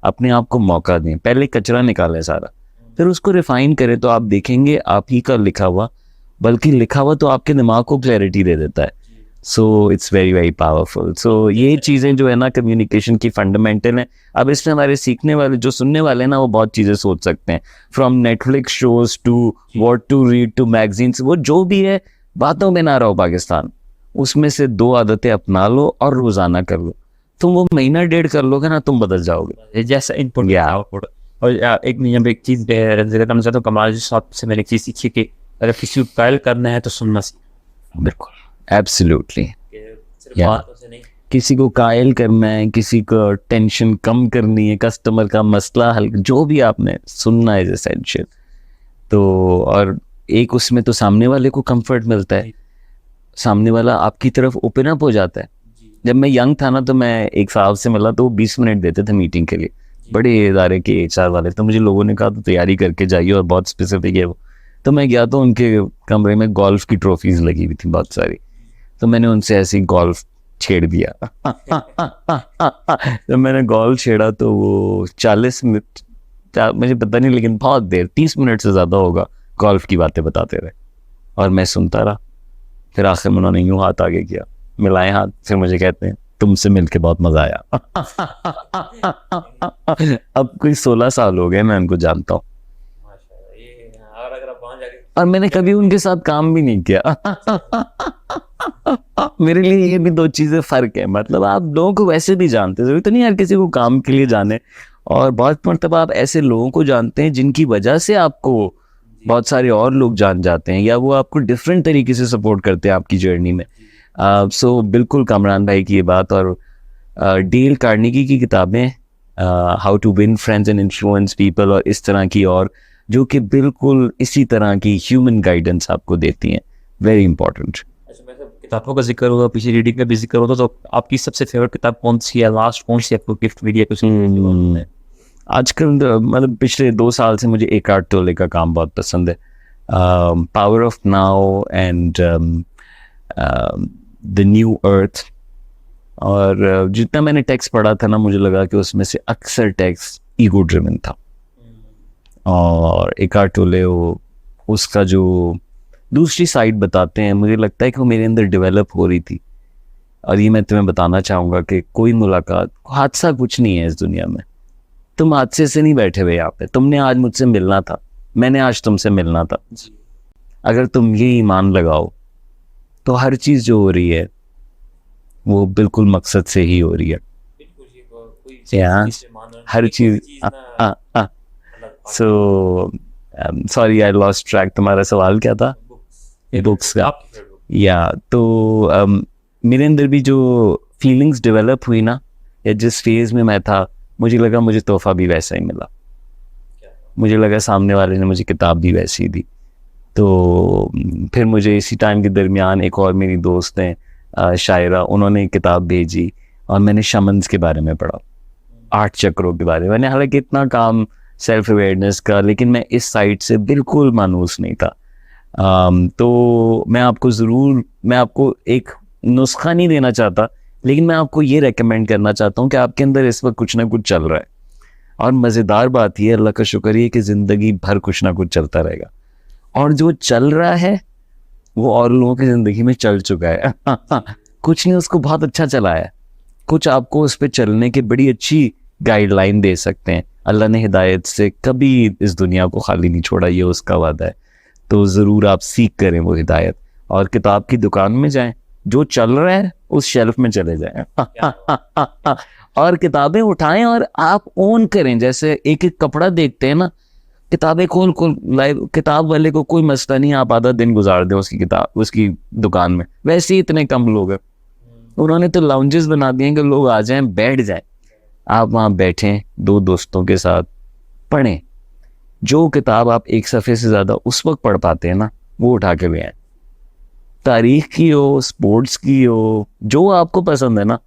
अपने आप को मौका दें, पहले कचरा निकालें सारा, फिर उसको रिफाइन करें, तो आप देखेंगे आप ही का लिखा हुआ, बल्कि लिखा हुआ तो आपके दिमाग को क्लैरिटी दे देता है। So it's very very powerful. So ये चीज़ें जो है ना कम्युनिकेशन की फंडामेंटल हैं। अब इसमें हमारे सीखने वाले, जो सुनने वाले हैं ना, वो बहुत चीज़ें सोच सकते हैं, from Netflix shows to what to read to magazines, वो जो भी है बातों में ना रहो पाकिस्तान, उसमें से 2 आदतें अपना लो और रोज़ाना कर लो, तुम वो महीना डेढ़ कर लोगे ना, तुम बदल जाओगे। जैसा इनपुट या आउटपुट। और एक चीज़ जिक्र करना चाहता हूँ, कमाल जी साहब से मैंने एक चीज़ सीखी कि अगर किसी को कायल करना है तो सुनना सीखो। बिल्कुल, एब्सोल्युटली। बातों से नहीं, किसी को कायल करना है, किसी को टेंशन कम करनी है, कस्टमर का मसला हल, जो भी आपने सुनना इज एसेंशियल। तो और एक उसमें तो सामने वाले को कंफर्ट मिलता है, सामने वाला आपकी तरफ ओपन अप हो जाता है। जब मैं यंग था ना, तो मैं एक साहब से मिला तो 20 मिनट देते थे मीटिंग के लिए, बड़े इदारे के HR वाले। तो मुझे लोगों ने कहा तो तैयारी करके जाइए, और बहुत स्पेसिफिक है वो। तो मैं गया तो उनके कमरे में गोल्फ की ट्रॉफीज लगी हुई थी बहुत सारी, तो मैंने उनसे ऐसे ही गोल्फ छेड़ दिया। जब मैंने गोल्फ छेड़ा तो वो 40 मिनट, मुझे पता नहीं लेकिन बहुत देर, 30 मिनट से ज़्यादा होगा, गोल्फ की बातें बताते रहे और मैं सुनता रहा। फिर आखिर में उन्होंने यूँ हाथ आगे किया, मिलाए हाथ, फिर मुझे कहते हैं तुमसे मिलके बहुत मज़ा आया। अब कोई 16 साल हो गए मैं उनको जानता हूँ, और मैंने कभी उनके साथ काम भी नहीं किया। मेरे लिए ये भी 2 चीज़ें फ़र्क है। मतलब आप लोगों को वैसे भी जानते हो, तो नहीं यार किसी को काम के लिए जाने, और बहुत मरतबा आप ऐसे लोगों को जानते हैं जिनकी वजह से आपको बहुत सारे और लोग जान जाते हैं, या वो आपको डिफरेंट तरीके से सपोर्ट करते हैं आपकी जर्नी में। सो बिल्कुल कामरान भाई की ये बात, और डेल कार्नेगी की किताबें, how to win friends and influence people, और इस तरह की, और जो कि बिल्कुल इसी तरह की ह्यूमन गाइडेंस आपको देती हैं, वेरी इंपॉर्टेंट। किताबों का जिक्र हुआ, पीछे रीडिंग का भी जिक्र होता, तो आपकी सबसे फेवरेट किताब कौन सी है? लास्ट कौन सी आपको गिफ्ट मिली है? आजकल मतलब पिछले 2 साल से मुझे एकार्ट टोले का काम बहुत पसंद है. Power of now and the new earth. और जितना मैंने टेक्स्ट पढ़ा था ना, मुझे लगा कि उसमें से अक्सर टेक्स्ट ईगो ड्रिवन था. और एकार्ट टोले उसका जो दूसरी साइड बताते हैं, मुझे लगता है कि वो मेरे अंदर डेवलप हो रही थी. और ये मैं तुम्हें बताना चाहूँगा कि कोई मुलाकात, हादसा कुछ नहीं है इस दुनिया में. तुम हादसे से नहीं बैठे हुए यहाँ पे. तुमने आज मुझसे मिलना था, मैंने आज तुमसे मिलना था. अगर तुम ये ईमान लगाओ तो हर चीज़ जो हो रही है वो बिल्कुल मकसद से ही हो रही है. हर चीज़. So sorry I lost track. तुम्हारा सवाल क्या था? बुक्स का. या तो मेरे अंदर भी जो फीलिंग्स डेवलप हुई ना, या जिस फेज में मैं था, मुझे लगा मुझे तोहफा भी वैसा ही मिला. मुझे लगा सामने वाले ने मुझे किताब भी वैसी दी. तो फिर मुझे इसी टाइम के दरमियान एक और मेरी दोस्त हैं शायरा, उन्होंने एक किताब भेजी और मैंने शमन्स के बारे में पढ़ा, 8 चक्रों के बारे में. मैंने हालांकि इतना काम सेल्फ अवेयरनेस का, लेकिन मैं इस साइड से बिल्कुल मानूस नहीं था. तो मैं आपको एक नुस्खा नहीं देना चाहता, लेकिन मैं आपको ये रेकमेंड करना चाहता हूँ कि आपके अंदर इस वक्त कुछ ना कुछ चल रहा है. और मज़ेदार बात यह है, अल्लाह का शुक्र है कि ज़िंदगी भर कुछ ना कुछ चलता रहेगा. और जो चल रहा है वो और लोगों की ज़िंदगी में चल चुका है. कुछ नहीं, उसको बहुत अच्छा चला है. कुछ आपको उस पर चलने की बड़ी अच्छी गाइडलाइन दे सकते हैं. अल्लाह ने हिदायत से कभी इस दुनिया को खाली नहीं छोड़ा, ये उसका वादा है. तो ज़रूर आप सीख करें वो हिदायत, और किताब की दुकान में जाएं, जो चल रहा है उस शेल्फ में चले जाएं. और किताबें उठाएं और आप ओन करें. जैसे एक एक कपड़ा देखते हैं ना, किताबें खोल लाइव. किताब वाले को कोई मसला नहीं, आप आधा दिन गुजार दें उसकी दुकान में. वैसे ही इतने कम लोग हैं. उन्होंने तो लाउंजेस बना दिए कि लोग आ जाएं, बैठ जाएं. आप वहाँ बैठें 2 दोस्तों के साथ, पढ़ें. जो किताब आप एक सफ़े से ज़्यादा उस वक्त पढ़ पाते हैं ना, वो उठा के ले आएं. तारीख की हो, स्पोर्ट्स की हो, जो आपको पसंद है ना,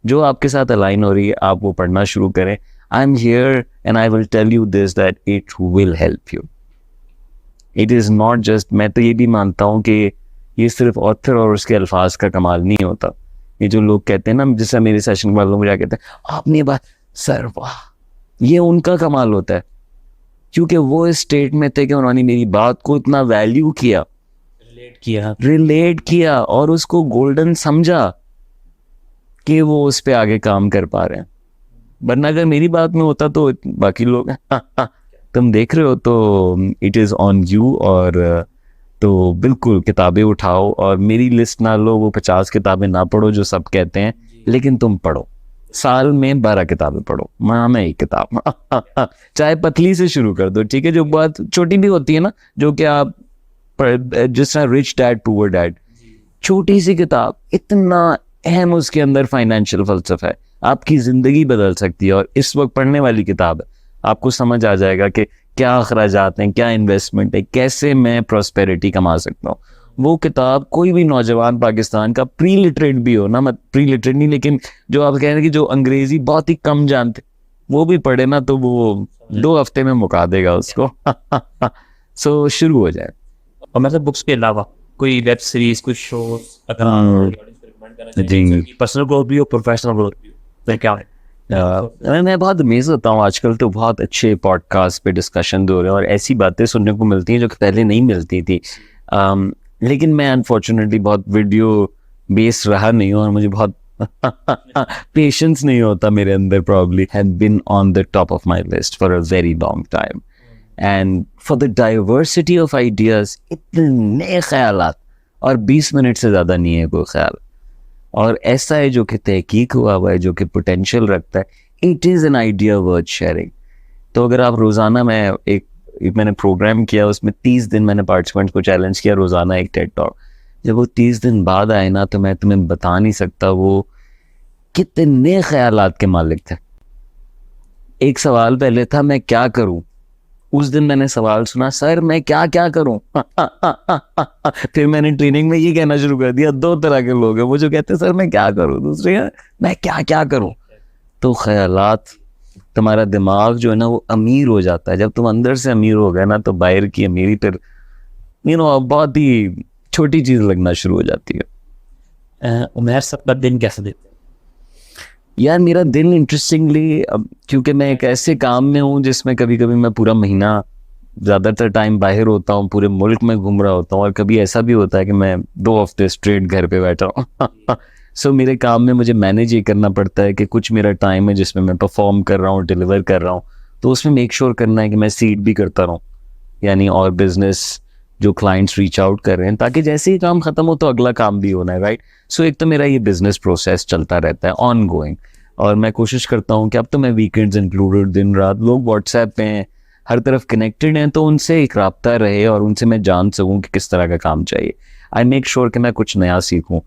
जो आपके साथ अलाइन हो रही है, आप वो पढ़ना शुरू करें. I am here and I will tell you this that it will help you. It is not just, मैं तो ये भी मानता हूँ कि ये सिर्फ ऑथर और उसके अल्फाज का कमाल नहीं होता. ये जो लोग कहते हैं ना, जैसे मेरे सेशन वालों मुझे कहते हैं आपने बात सर वाह, ये उनका कमाल होता है. क्योंकि वो इस स्टेट में थे कि उन्होंने मेरी बात को इतना वैल्यू किया, रिलेट किया और उसको गोल्डन समझा कि वो उस पे आगे काम कर पा रहे हैं. वरना अगर मेरी बात में होता तो बाकी लोग तुम देख रहे हो, तो इट इज़ ऑन यू. और तो बिल्कुल किताबें उठाओ और मेरी लिस्ट ना लो, वो 50 किताबें ना पढ़ो जो सब कहते हैं, लेकिन तुम पढ़ो. साल में 12 किताबें पढ़ो, माह में 1 किताब. चाहे पतली से शुरू कर दो, ठीक है, जो बहुत छोटी भी होती है ना, जो कि आप जिस तरह रिच डैड पुअर डैड, छोटी सी किताब, इतना अहम उसके अंदर फाइनेंशियल फलसफा है, आपकी ज़िंदगी बदल सकती है. और इस वक्त पढ़ने वाली किताब है, आपको समझ आ जाएगा कि क्या अखराजात हैं, क्या इन्वेस्टमेंट है, कैसे मैं प्रॉस्पेरिटी कमा सकता हूँ. वो किताब कोई भी नौजवान पाकिस्तान का, प्री लिटरेट भी हो ना, मत प्री लिटरेट नहीं, लेकिन जो आप कह रहे हैं कि जो अंग्रेजी बहुत ही कम जानते, वो भी पढ़े ना, तो वो 2 हफ्ते में मुका देगा उसको. सो शुरू हो जाए. और मतलब बुक्स के अलावा कोई वेब सीरीज, कुछ शो, जी, पर्सनल ग्रोथ भी हो, प्रोफेशनल ग्रोथ भी हो, तो क्या है? मैं बहुत अमेज होता हूँ. आजकल तो बहुत अच्छे पॉडकास्ट पे डिस्कशन हो रहे हैं और ऐसी बातें सुनने को मिलती हैं जो कि पहले नहीं मिलती थी. लेकिन मैं अनफॉर्चुनेटली बहुत वीडियो बेस्ड रहा नहीं हूँ, और मुझे बहुत पेशेंस नहीं होता मेरे अंदर. Probably have been on the top of my list for a very long time. And for the diversity of ideas, इतने ख्यालात, और 20 मिनट से ज़्यादा नहीं है कोई ख्याल. और ऐसा है जो कि तहकीक हुआ हुआ है, जो कि पोटेंशियल रखता है. It is an idea worth sharing. तो अगर आप रोज़ाना, मैंने प्रोग्राम किया, उसमें 30 दिन मैंने पार्टिसिपेंट्स को चैलेंज किया, रोज़ाना एक टेड टॉक. जब वो 30 दिन बाद आए ना, तो मैं तुम्हें बता नहीं सकता वो कितने ख्यालात के मालिक थे. एक सवाल पहले था, मैं क्या करूं. उस दिन मैंने सवाल सुना, सर मैं क्या क्या करूं. फिर मैंने ट्रेनिंग में ये कहना शुरू कर दिया. 2 तरह के लोग हैं, वो जो कहते हैं सर मैं क्या करूं, दूसरे मैं क्या क्या करूं. तो ख्यालात तुम्हारा दिमाग जो है ना वो अमीर हो जाता है। जब तुम अंदर से अमीर हो गए ना तो बाहर की अमीरी फिर बहुत ही छोटी चीज लगना शुरू हो जाती है। उमैर साहब का दिन कैसे देते हैं? यार मेरा दिन इंटरेस्टिंगली, क्योंकि मैं एक ऐसे काम में हूँ जिसमें कभी कभी मैं पूरा महीना ज़्यादातर टाइम बाहर होता हूँ, पूरे मुल्क में घूम रहा होता हूँ, और कभी ऐसा भी होता है कि मैं 2 हफ्ते स्ट्रेट घर पे बैठा हूँ। सो मेरे काम में मुझे मैनेज ये करना पड़ता है कि कुछ मेरा टाइम है जिसमें मैं परफॉर्म कर रहा हूँ, डिलीवर कर रहा हूँ, तो उसमें मेक श्योर करना है कि मैं सीड भी करता रहूँ, यानी और बिजनेस जो क्लाइंट्स रीच आउट कर रहे हैं, ताकि जैसे ही काम खत्म हो तो अगला काम भी होना है, राइट। सो एक तो मेरा ये बिजनेस प्रोसेस चलता रहता है ऑन गोइंग, और मैं कोशिश करता हूँ कि अब तो मैं वीकेंड्स इंक्लूडेड दिन रात, लोग व्हाट्सएप पे हैं, हर तरफ कनेक्टेड हैं, तो उनसे एक राब्ता रहे और उनसे मैं जान सकूँ कि किस तरह का काम चाहिए। आई मेक श्योर कि मैं कुछ नया सीखूँ,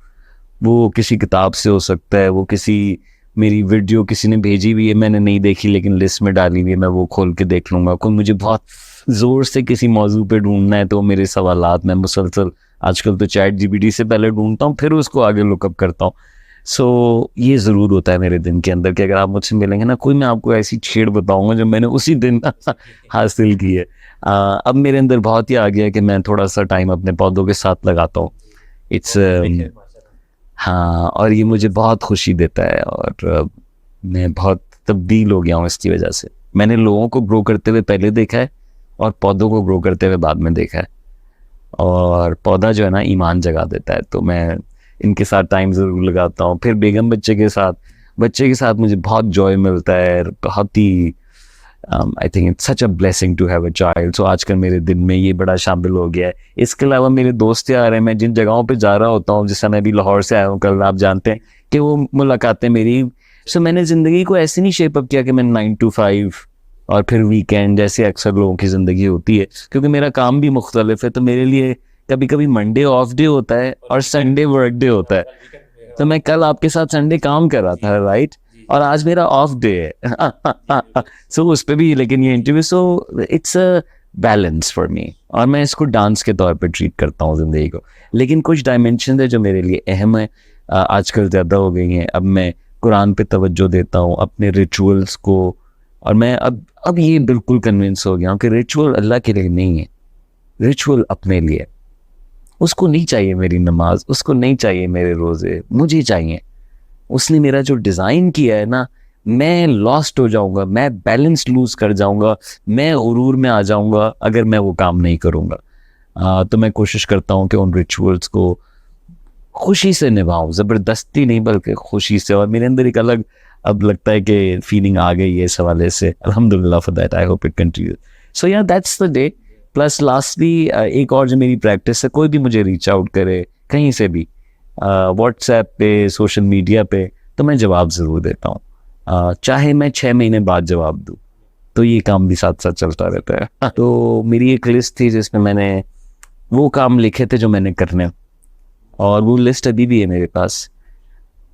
वो किसी किताब से हो सकता है, वो किसी मेरी वीडियो किसी ने भेजी हुई है, मैंने नहीं देखी लेकिन लिस्ट में डाली हुई है, मैं वो खोल के देख लूँगा। कोई मुझे बहुत ज़ोर से किसी मौजू पे ढूंढना है तो मेरे सवालात मैं मुसलसल आजकल तो चैट जीपीटी से पहले ढूंढता हूँ, फिर उसको आगे लुकअप करता हूँ। सो ये ज़रूर होता है मेरे दिन के अंदर कि अगर आप मुझसे मिलेंगे ना, कोई मैं आपको ऐसी छेड़ बताऊंगा जो मैंने उसी दिन हासिल की है। अब मेरे अंदर बहुत ही आ गया है कि मैं थोड़ा सा टाइम अपने पौधों के साथ लगाता हूँ। इट्स हाँ, और ये मुझे बहुत खुशी देता है, और मैं बहुत तब्दील हो गया हूँ इसकी वजह से। मैंने लोगों को ग्रो करते हुए पहले देखा है और पौधों को ग्रो करते हुए बाद में देखा है, और पौधा जो है ना ईमान जगा देता है, तो मैं इनके साथ टाइम ज़रूर लगाता हूँ। फिर बेगम बच्चे के साथ मुझे बहुत जॉय मिलता है, बहुत ही I think it's such a blessing to have a child. So आजकल मेरे दिन में ये बड़ा शामिल हो गया है। इसके अलावा मेरे दोस्त यार हैं, मैं जिन जगहों पे जा रहा होता हूँ, जैसे मैं भी लाहौर से आया हूँ कल, आप जानते हैं कि वो मुलाकातें मेरी। सो मैंने ज़िंदगी को ऐसे नहीं शेप अप किया कि मैं 9 to 5 और फिर वीकेंड जैसे अक्सर लोगों की ज़िंदगी होती है, क्योंकि मेरा काम भी मुख्तलिफ है। तो मेरे लिए कभी कभी मंडे ऑफ डे होता है और संडे वर्क डे होता है। तो मैं कल आपके साथ संडे काम कर रहा था, राइट, और आज मेरा ऑफ डे है। सो उस पर भी लेकिन ये interview, so it's a balance for me, और मैं इसको डांस के तौर पे ट्रीट करता हूँ ज़िंदगी को। लेकिन कुछ डायमेंशन है जो मेरे लिए अहम है, आजकल ज़्यादा हो गई हैं। अब मैं कुरान पे तवज्जो देता हूँ, अपने रिचुअल्स को, और मैं अब ये बिल्कुल कन्विंस हो गया हूँ कि रिचुअल अल्लाह के लिए नहीं है, रिचुअल अपने लिए। उसको नहीं चाहिए मेरी नमाज, उसको नहीं चाहिए मेरे रोज़े, मुझे चाहिए। उसने मेरा जो डिज़ाइन किया है ना, मैं लॉस्ट हो जाऊंगा, मैं बैलेंस लूज कर जाऊंगा, मैं गुरूर में आ जाऊंगा अगर मैं वो काम नहीं करूंगा। तो मैं कोशिश करता हूँ कि उन रिचुअल्स को खुशी से निभाऊं, ज़बरदस्ती नहीं बल्कि खुशी से। और मेरे अंदर एक अलग अब लगता है कि फीलिंग आ गई है इस हवाले से, अल्हम्दुलिल्लाह for that, I hope it continue. So yeah that's the day. Plus lastly एक और जो मेरी प्रैक्टिस है, कोई भी मुझे रीच आउट करे कहीं से भी, व्हाट्सएप पे, सोशल मीडिया पे, तो मैं जवाब ज़रूर देता हूँ, चाहे मैं 6 महीने बाद जवाब दूँ, तो ये काम भी साथ साथ चलता रहता है। तो मेरी एक लिस्ट थी जिसमें मैंने वो काम लिखे थे जो मैंने करने, और वो लिस्ट अभी भी है मेरे पास।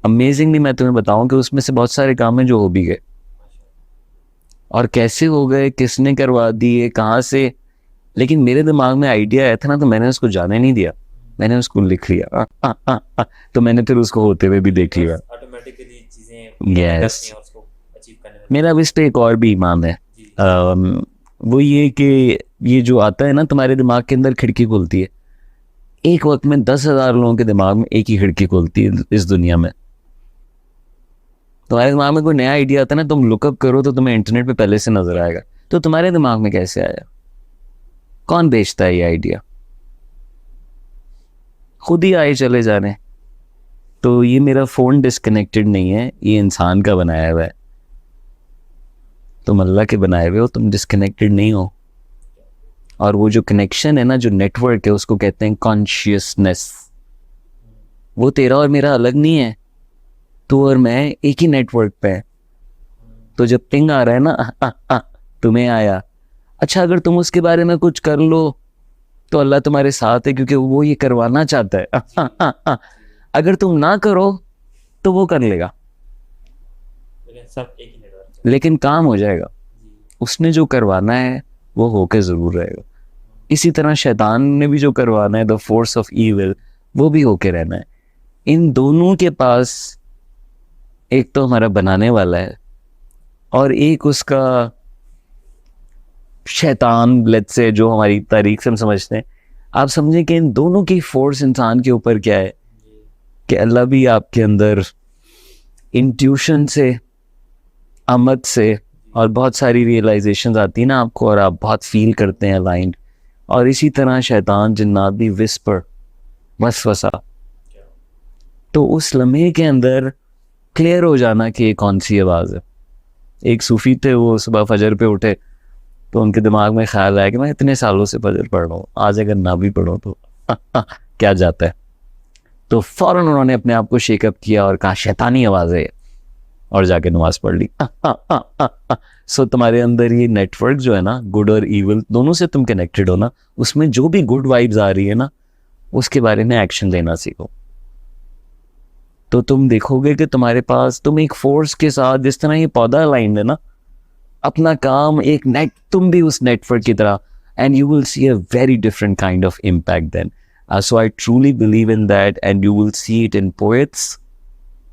अमेजिंगली मैं तुम्हें बताऊं कि उसमें से बहुत सारे काम हैं जो हो भी गए, और कैसे हो गए, किसने करवा दिए, कहाँ से, लेकिन मेरे दिमाग में आइडिया आया था ना, तो मैंने उसको जाने नहीं दिया, मैंने उसको लिख लिया। तो मैंने फिर उसको होते हुए भी देख लिया। ऑटोमेटिकली चीजें यस, उसको अचीव करने में। मेरा अब इस पे एक और भी ईमान है, वो ये कि ये जो आता है ना तुम्हारे दिमाग के अंदर, खिड़की खुलती है, एक वक्त में 10,000 लोगों के दिमाग में एक ही खिड़की खुलती है इस दुनिया में। तुम्हारे दिमाग में कोई नया आइडिया आता है ना, तुम लुकअप करो तो तुम्हें इंटरनेट पे पहले से नजर आएगा। तो तुम्हारे दिमाग में कैसे आया, कौन बेचता है ये आइडिया, खुद ही आए चले जा रहे हैं। तो ये मेरा फोन डिस्कनेक्टेड नहीं है, ये इंसान का बनाया हुआ है। तुम अल्लाह के बनाए हुए हो, तुम डिस्कनेक्टेड नहीं हो। और वो जो कनेक्शन है ना, जो नेटवर्क है, उसको कहते हैं कॉन्शियसनेस। वो तेरा और मेरा अलग नहीं है, तू और मैं एक ही नेटवर्क पे है। तो जब पिंग आ रहा है ना, तुम्हें आया, अच्छा अगर तुम उसके बारे में कुछ कर लो तो अल्लाह तुम्हारे साथ है, क्योंकि वो ये करवाना चाहता है। अगर तुम ना करो तो वो कर लेगा, सब एक ही नेटवर्क, लेकिन काम हो जाएगा। उसने जो करवाना है वो होके जरूर रहेगा। इसी तरह शैतान ने भी जो करवाना है, द फोर्स ऑफ ईविल, वो भी होके रहना है। इन दोनों के पास एक तो हमारा बनाने वाला है, और एक उसका शैतान, लेट्स से, जो हमारी तारीख से हम समझते हैं। आप समझें कि इन दोनों की फोर्स इंसान के ऊपर क्या है, कि अल्लाह भी आपके अंदर इंट्यूशन से, आमद से और बहुत सारी रियलाइजेशंस आती है ना आपको, और आप बहुत फील करते हैं अलाइंड। और इसी तरह शैतान, जिन्नात भी विस्पर, वसवसा। तो उस लम्हे के अंदर क्लियर हो जाना कि ये कौन सी आवाज़ है। एक सूफी थे, वो सुबह फजर पे उठे तो उनके दिमाग में ख्याल आया कि मैं इतने सालों से फजर पढ़ रहा हूँ, आज अगर ना भी पढ़ो तो क्या जाता है। तो फौरन उन्होंने अपने आप को शेकअप किया और कहा शैतानी आवाज़ है, और जाके नमाज पढ़ ली। सो तुम्हारे अंदर ये नेटवर्क जो है ना, गुड और इविल दोनों से तुम कनेक्टेड हो ना, उसमें जो भी गुड वाइब्स आ रही है ना, उसके बारे में एक्शन लेना सीखो। तो तुम देखोगे कि तुम्हारे पास, तुम एक फोर्स के साथ, जिस तरह ये पौधा अलाइंड है ना, अपना काम एक नेट, तुम भी उस नेटवर्क की तरह, and you will see a very different kind of impact then. So I truly believe in that, and you will see it in poets.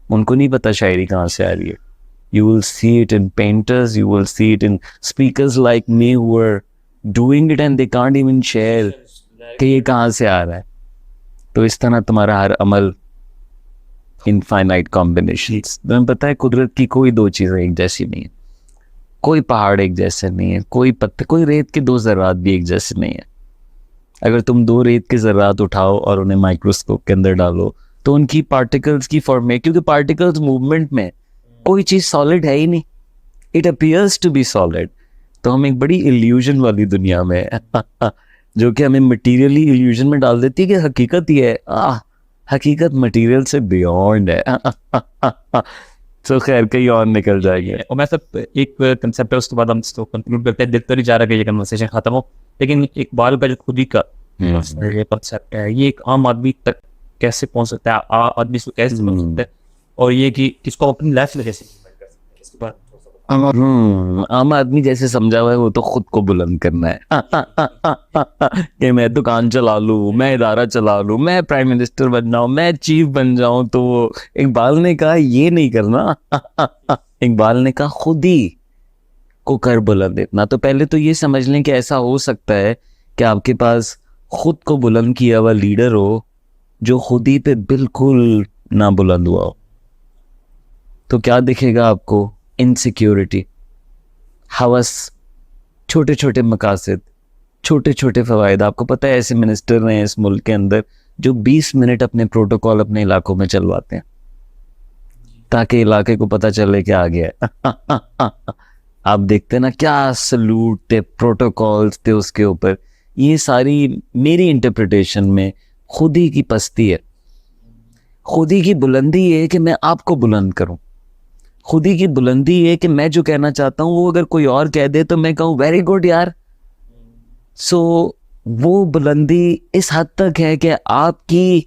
उनको नहीं पता शायरी कहाँ से आ रही है। You will see it in painters, you will see it in speakers like me who are doing it and they can't even share कि ये कहाँ से आ रहा है। तो इस तरह तुम्हारा हर अमल इनफाइनाइट कॉम्बिनेशंस। तुम्हें पता है कुदरत की कोई दो चीज़ें एक जैसी नहीं है, कोई पहाड़ एक जैसे नहीं है, कोई पत्ते, कोई रेत के दो ज़र्रात भी एक जैसे नहीं है। अगर तुम दो रेत के ज़र्रात उठाओ और उन्हें माइक्रोस्कोप के अंदर डालो तो उनकी पार्टिकल्स की फॉर्म में, क्योंकि पार्टिकल्स मूवमेंट में, कोई चीज़ सॉलिड है ही नहीं, it appears to be solid. तो हम एक बड़ी इल्यूजन वाली दुनिया में जो कि हमें मटेरियली इल्यूजन में डाल देती है कि हकीकत ये है। हकीकत मटेरियल से बियॉन्ड है। तो खैर कहीं और निकल जाएंगे। और मैं सब एक कंसेप्ट है, उसके बाद हम इसको कंक्लूड करते हैं। दिल तो नहीं जा रहा कि ये कन्वर्सेशन खत्म हो, लेकिन इकबाल का जो खुदी का ये कंसेप्ट है, ये एक आम आदमी तक कैसे पहुंच सकता है, आदमी इसको कैसे समझ सकता है, और ये कि किसको अपनी लाइफ में कैसे implement कर सकते हैं, इसके बाद आम आदमी जैसे समझा हुआ है वो तो खुद को बुलंद करना है कि मैं दुकान चला लूँ, मैं इदारा चला लूँ, मैं प्राइम मिनिस्टर बन जाऊँ, मैं चीफ बन जाऊँ। तो इकबाल ने कहा ये नहीं करना। इकबाल ने कहा खुद ही को कर बुलंद इतना। तो पहले तो ये समझ लें कि ऐसा हो सकता है कि आपके पास खुद को बुलंद किया हुआ लीडर हो जो खुद ही पे बिल्कुल ना बुलंद हुआ हो। तो क्या दिखेगा आपको? इनसिक्योरिटी, हवस, छोटे छोटे मकासद, छोटे छोटे फ़वाइद। आपको पता है ऐसे मिनिस्टर हैं इस मुल्क के अंदर जो 20 मिनट अपने प्रोटोकॉल अपने इलाकों में चलवाते हैं ताकि इलाके को पता चले कि आ गया है। आप देखते ना क्या सलूट थे, प्रोटोकॉल्स थे उसके ऊपर। ये सारी मेरी इंटरप्रिटेशन में खुद ही की पस्ती है। खुद ही की बुलंदी ये है कि मैं आपको बुलंद करूं। खुद ही की बुलंदी ये है कि मैं जो कहना चाहता हूं वो अगर कोई और कह दे तो मैं कहूं वेरी गुड यार। सो वो बुलंदी इस हद तक है कि आपकी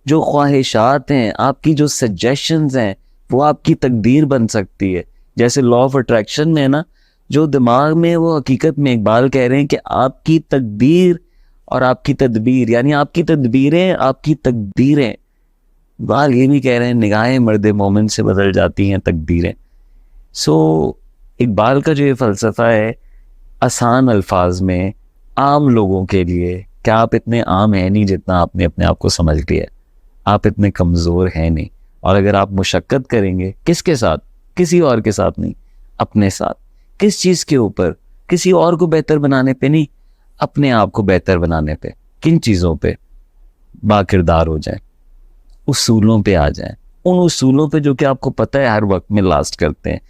जो ख्वाहिशात हैं, आपकी जो सजेशंस हैं, वो आपकी तकदीर बन सकती है। जैसे लॉ ऑफ अट्रैक्शन में है ना, जो दिमाग में, वो हकीकत में इकबाल कह रहे हैं कि आपकी तकदीर और आपकी तदबीर, यानी आपकी तदबीरें आपकी तकदीरें। इकबाल ये भी कह रहे हैं निगाहें मर्द मोमिन से बदल जाती हैं तकदीरें। सो इकबाल का जो ये फ़लसफ़ा है आसान अल्फाज में आम लोगों के लिए, क्या आप इतने आम हैं नहीं जितना आपने अपने आप को समझ लिया। आप इतने कमज़ोर हैं नहीं, और अगर आप मुशक्क़त करेंगे किसके साथ? किसी और के साथ नहीं, अपने साथ। किस चीज़ के ऊपर? किसी और को बेहतर बनाने पे नहीं, अपने आप को बेहतर बनाने पे। किन चीज़ों पे? बाकिरदार हो जाए, उसूलों पे आ जाएं, उन उसूलों पे जो कि आपको पता है हर वक्त में लास्ट करते हैं।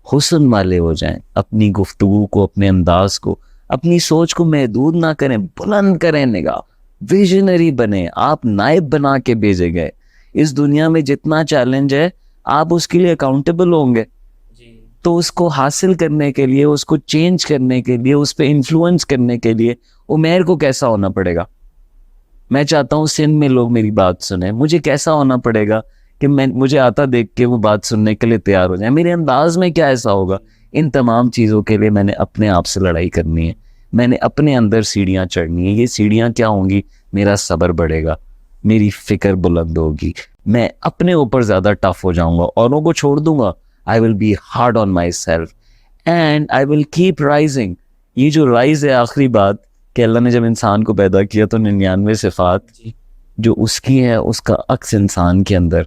हुस्न वाले हो जाएं, अपनी गुफ्तगू को, अपने अंदाज को, अपनी सोच को महदूद ना करें, बुलंद करें निगाह, विजनरी बने। आप नायब बना के भेजे गए। इस दुनिया में जितना चैलेंज है आप उसके लिए अकाउंटेबल होंगे। तो उसको हासिल करने के लिए, उसको चेंज करने के लिए, उस पर इन्फ्लुएंस करने के लिए उमेर को कैसा होना पड़ेगा? मैं चाहता हूँ सिंध में लोग मेरी बात सुने। मुझे कैसा होना पड़ेगा कि मुझे आता देख के वो बात सुनने के लिए तैयार हो जाए? मेरे अंदाज में क्या ऐसा होगा? इन तमाम चीज़ों के लिए मैंने अपने आप से लड़ाई करनी है। मैंने अपने अंदर सीढ़ियाँ चढ़नी है। ये सीढ़ियाँ क्या होंगी? मेरा सब्र बढ़ेगा, मेरी फिक्र बुलंद होगी, मैं अपने ऊपर ज़्यादा टफ हो जाऊँगा, औरों को छोड़ दूँगा। I will be hard on my self, and I will keep rising. ये जो राइज है आखिरी बात कि अल्लाह ने जब इंसान को पैदा किया तो 99 सिफात जो उसकी है उसका अक्स इंसान के अंदर,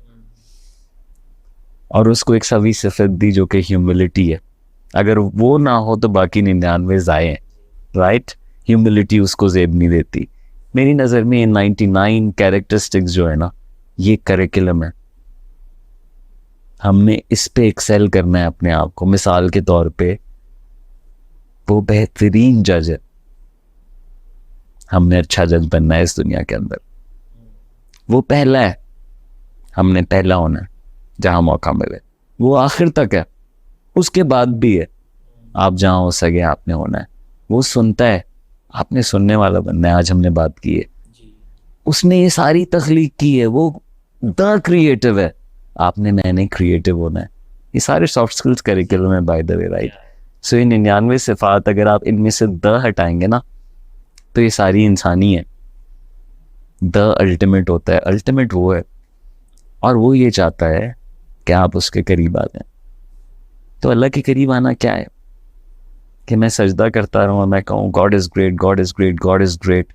और उसको एक 120 सिफत दी जो कि ह्यूमिलिटी है। अगर वो ना हो तो बाकी 99 ज़ाये हैं, राइट। ह्यूमिलिटी उसको जेब नहीं देती। मेरी नज़र में 99 कैरेक्टरिस्टिक्स जो है ना, ये करिकुलम है। हमने इस पे एक्सेल करना है अपने आप को। मिसाल के तौर पे वो बेहतरीन जज है, हमने अच्छा जज बनना है इस दुनिया के अंदर। वो पहला है, हमने पहला होना है जहां मौका मिले। वो आखिर तक है, उसके बाद भी है, आप जहां हो सके आपने होना है। वो सुनता है, आपने सुनने वाला बनना है। आज हमने बात की है, उसने ये सारी तख्लीक की है, वो द क्रिएटिव है, आपने मैंने क्रिएटिव होना है। ये सारे सॉफ्ट स्किल्स करिकुलम में बाय द वे, राइट। सो ये 99 सिफात अगर आप इनमें से द हटाएंगे ना तो ये सारी इंसानी है। द अल्टीमेट होता है, अल्टीमेट वो है, और वो ये चाहता है कि आप उसके करीब आ जाएं। तो अल्लाह के करीब आना क्या है कि मैं सजदा करता रहूँ, मैं कहूँ God is great, God is great, God is great,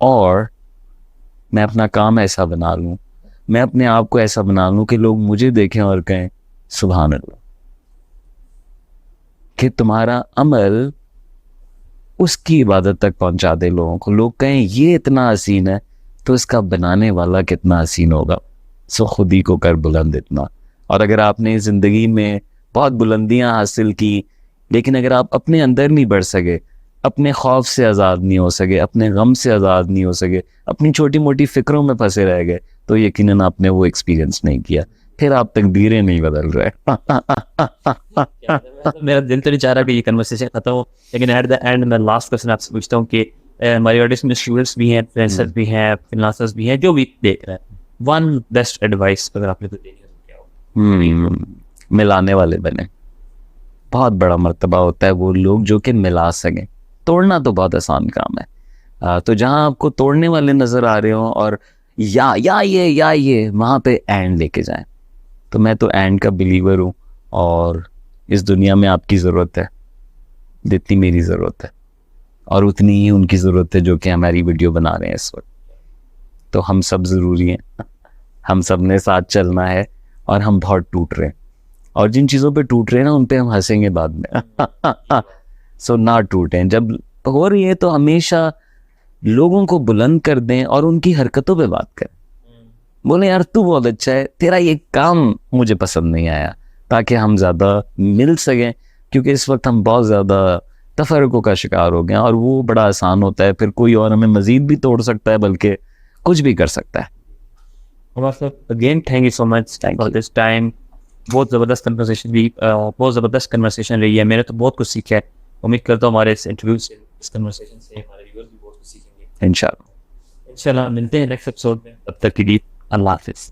और मैं अपना काम ऐसा बना लूँ, मैं अपने आप को ऐसा बना लूँ कि लोग मुझे देखें और कहें सुभान अल्लाह, कि तुम्हारा अमल उसकी इबादत तक पहुंचा दे लोगों को। लोग कहें ये इतना हसीन है तो इसका बनाने वाला कितना हसीन होगा। सो खुद ही को कर बुलंद इतना। और अगर आपने ज़िंदगी में बहुत बुलंदियां हासिल की, लेकिन अगर आप अपने अंदर नहीं बढ़ सके, अपने खौफ से आज़ाद नहीं हो सके, अपने गम से आज़ाद नहीं हो सके, अपनी छोटी मोटी फ़िक्रों में फंसे रह गए, तो यकीनन आपने वो एक्सपीरियंस नहीं किया। फिर आप तकदीरें नहीं बदल रहे। मेरा दिल तो नहीं चाह रहा कि ये कन्वर्सेशन खत्म हो, लेकिन एट द एंड मैं लास्ट क्वेश्चन आपसे पूछता हूँ कि हमारी ऑडियंस में स्टूडेंट्स भी हैं, फ्रीलांसर्स भी हैं, फ्रीलांसर्स भी हैं, जो भी देख रहे हैं, वन बेस्ट एडवाइस अगर आपने तो देनी हो तो क्या हो? मिलाने वाले बने। बहुत बड़ा मर्तबा होता है वो लोग जो कि मिला सकें। तोड़ना तो बहुत आसान काम है। तो जहाँ आपको तोड़ने वाले नज़र आ रहे हो और या ये वहाँ पे एंड लेके जाएं। तो मैं तो एंड का बिलीवर हूँ, और इस दुनिया में आपकी ज़रूरत है जितनी मेरी ज़रूरत है, और उतनी ही उनकी ज़रूरत है जो कि हमारी वीडियो बना रहे हैं इस वक्त। तो हम सब ज़रूरी हैं, हम सब ने साथ चलना है, और हम बहुत टूट रहे हैं, और जिन चीज़ों पे टूट रहे हैं ना उन पे हम हंसेंगे बाद में। सो ना टूटें। जब हो रही है तो हमेशा लोगों को बुलंद कर दें और उनकी हरकतों पे बात करें। बोले यार तू बहुत अच्छा है, तेरा ये काम मुझे पसंद नहीं आया, ताकि हम ज़्यादा मिल सकें। क्योंकि इस वक्त हम बहुत ज़्यादा तफरकों का शिकार हो गए हैं, और वो बड़ा आसान होता है। फिर कोई और हमें मज़ीद भी तोड़ सकता है, बल्कि कुछ भी कर सकता है। Again thank you so much for this time. बहुत ज़बरदस्त कन्वर्सेशन भी, बहुत ज़बरदस्त कन्वर्सेशन रही है। मैंने तो बहुत कुछ सीखा है। उम्मीद करता हूँ हमारे इस इंटरव्यू से, इस कन्वर्सेशन से हमारे व्यूअर्स भी बहुत कुछ सीखेंगे। इंशाल्लाह इंशाल्लाह मिलते हैं नेक्स्ट एपिसोड में। तब तक के लिए अल्लाह हाफिज़।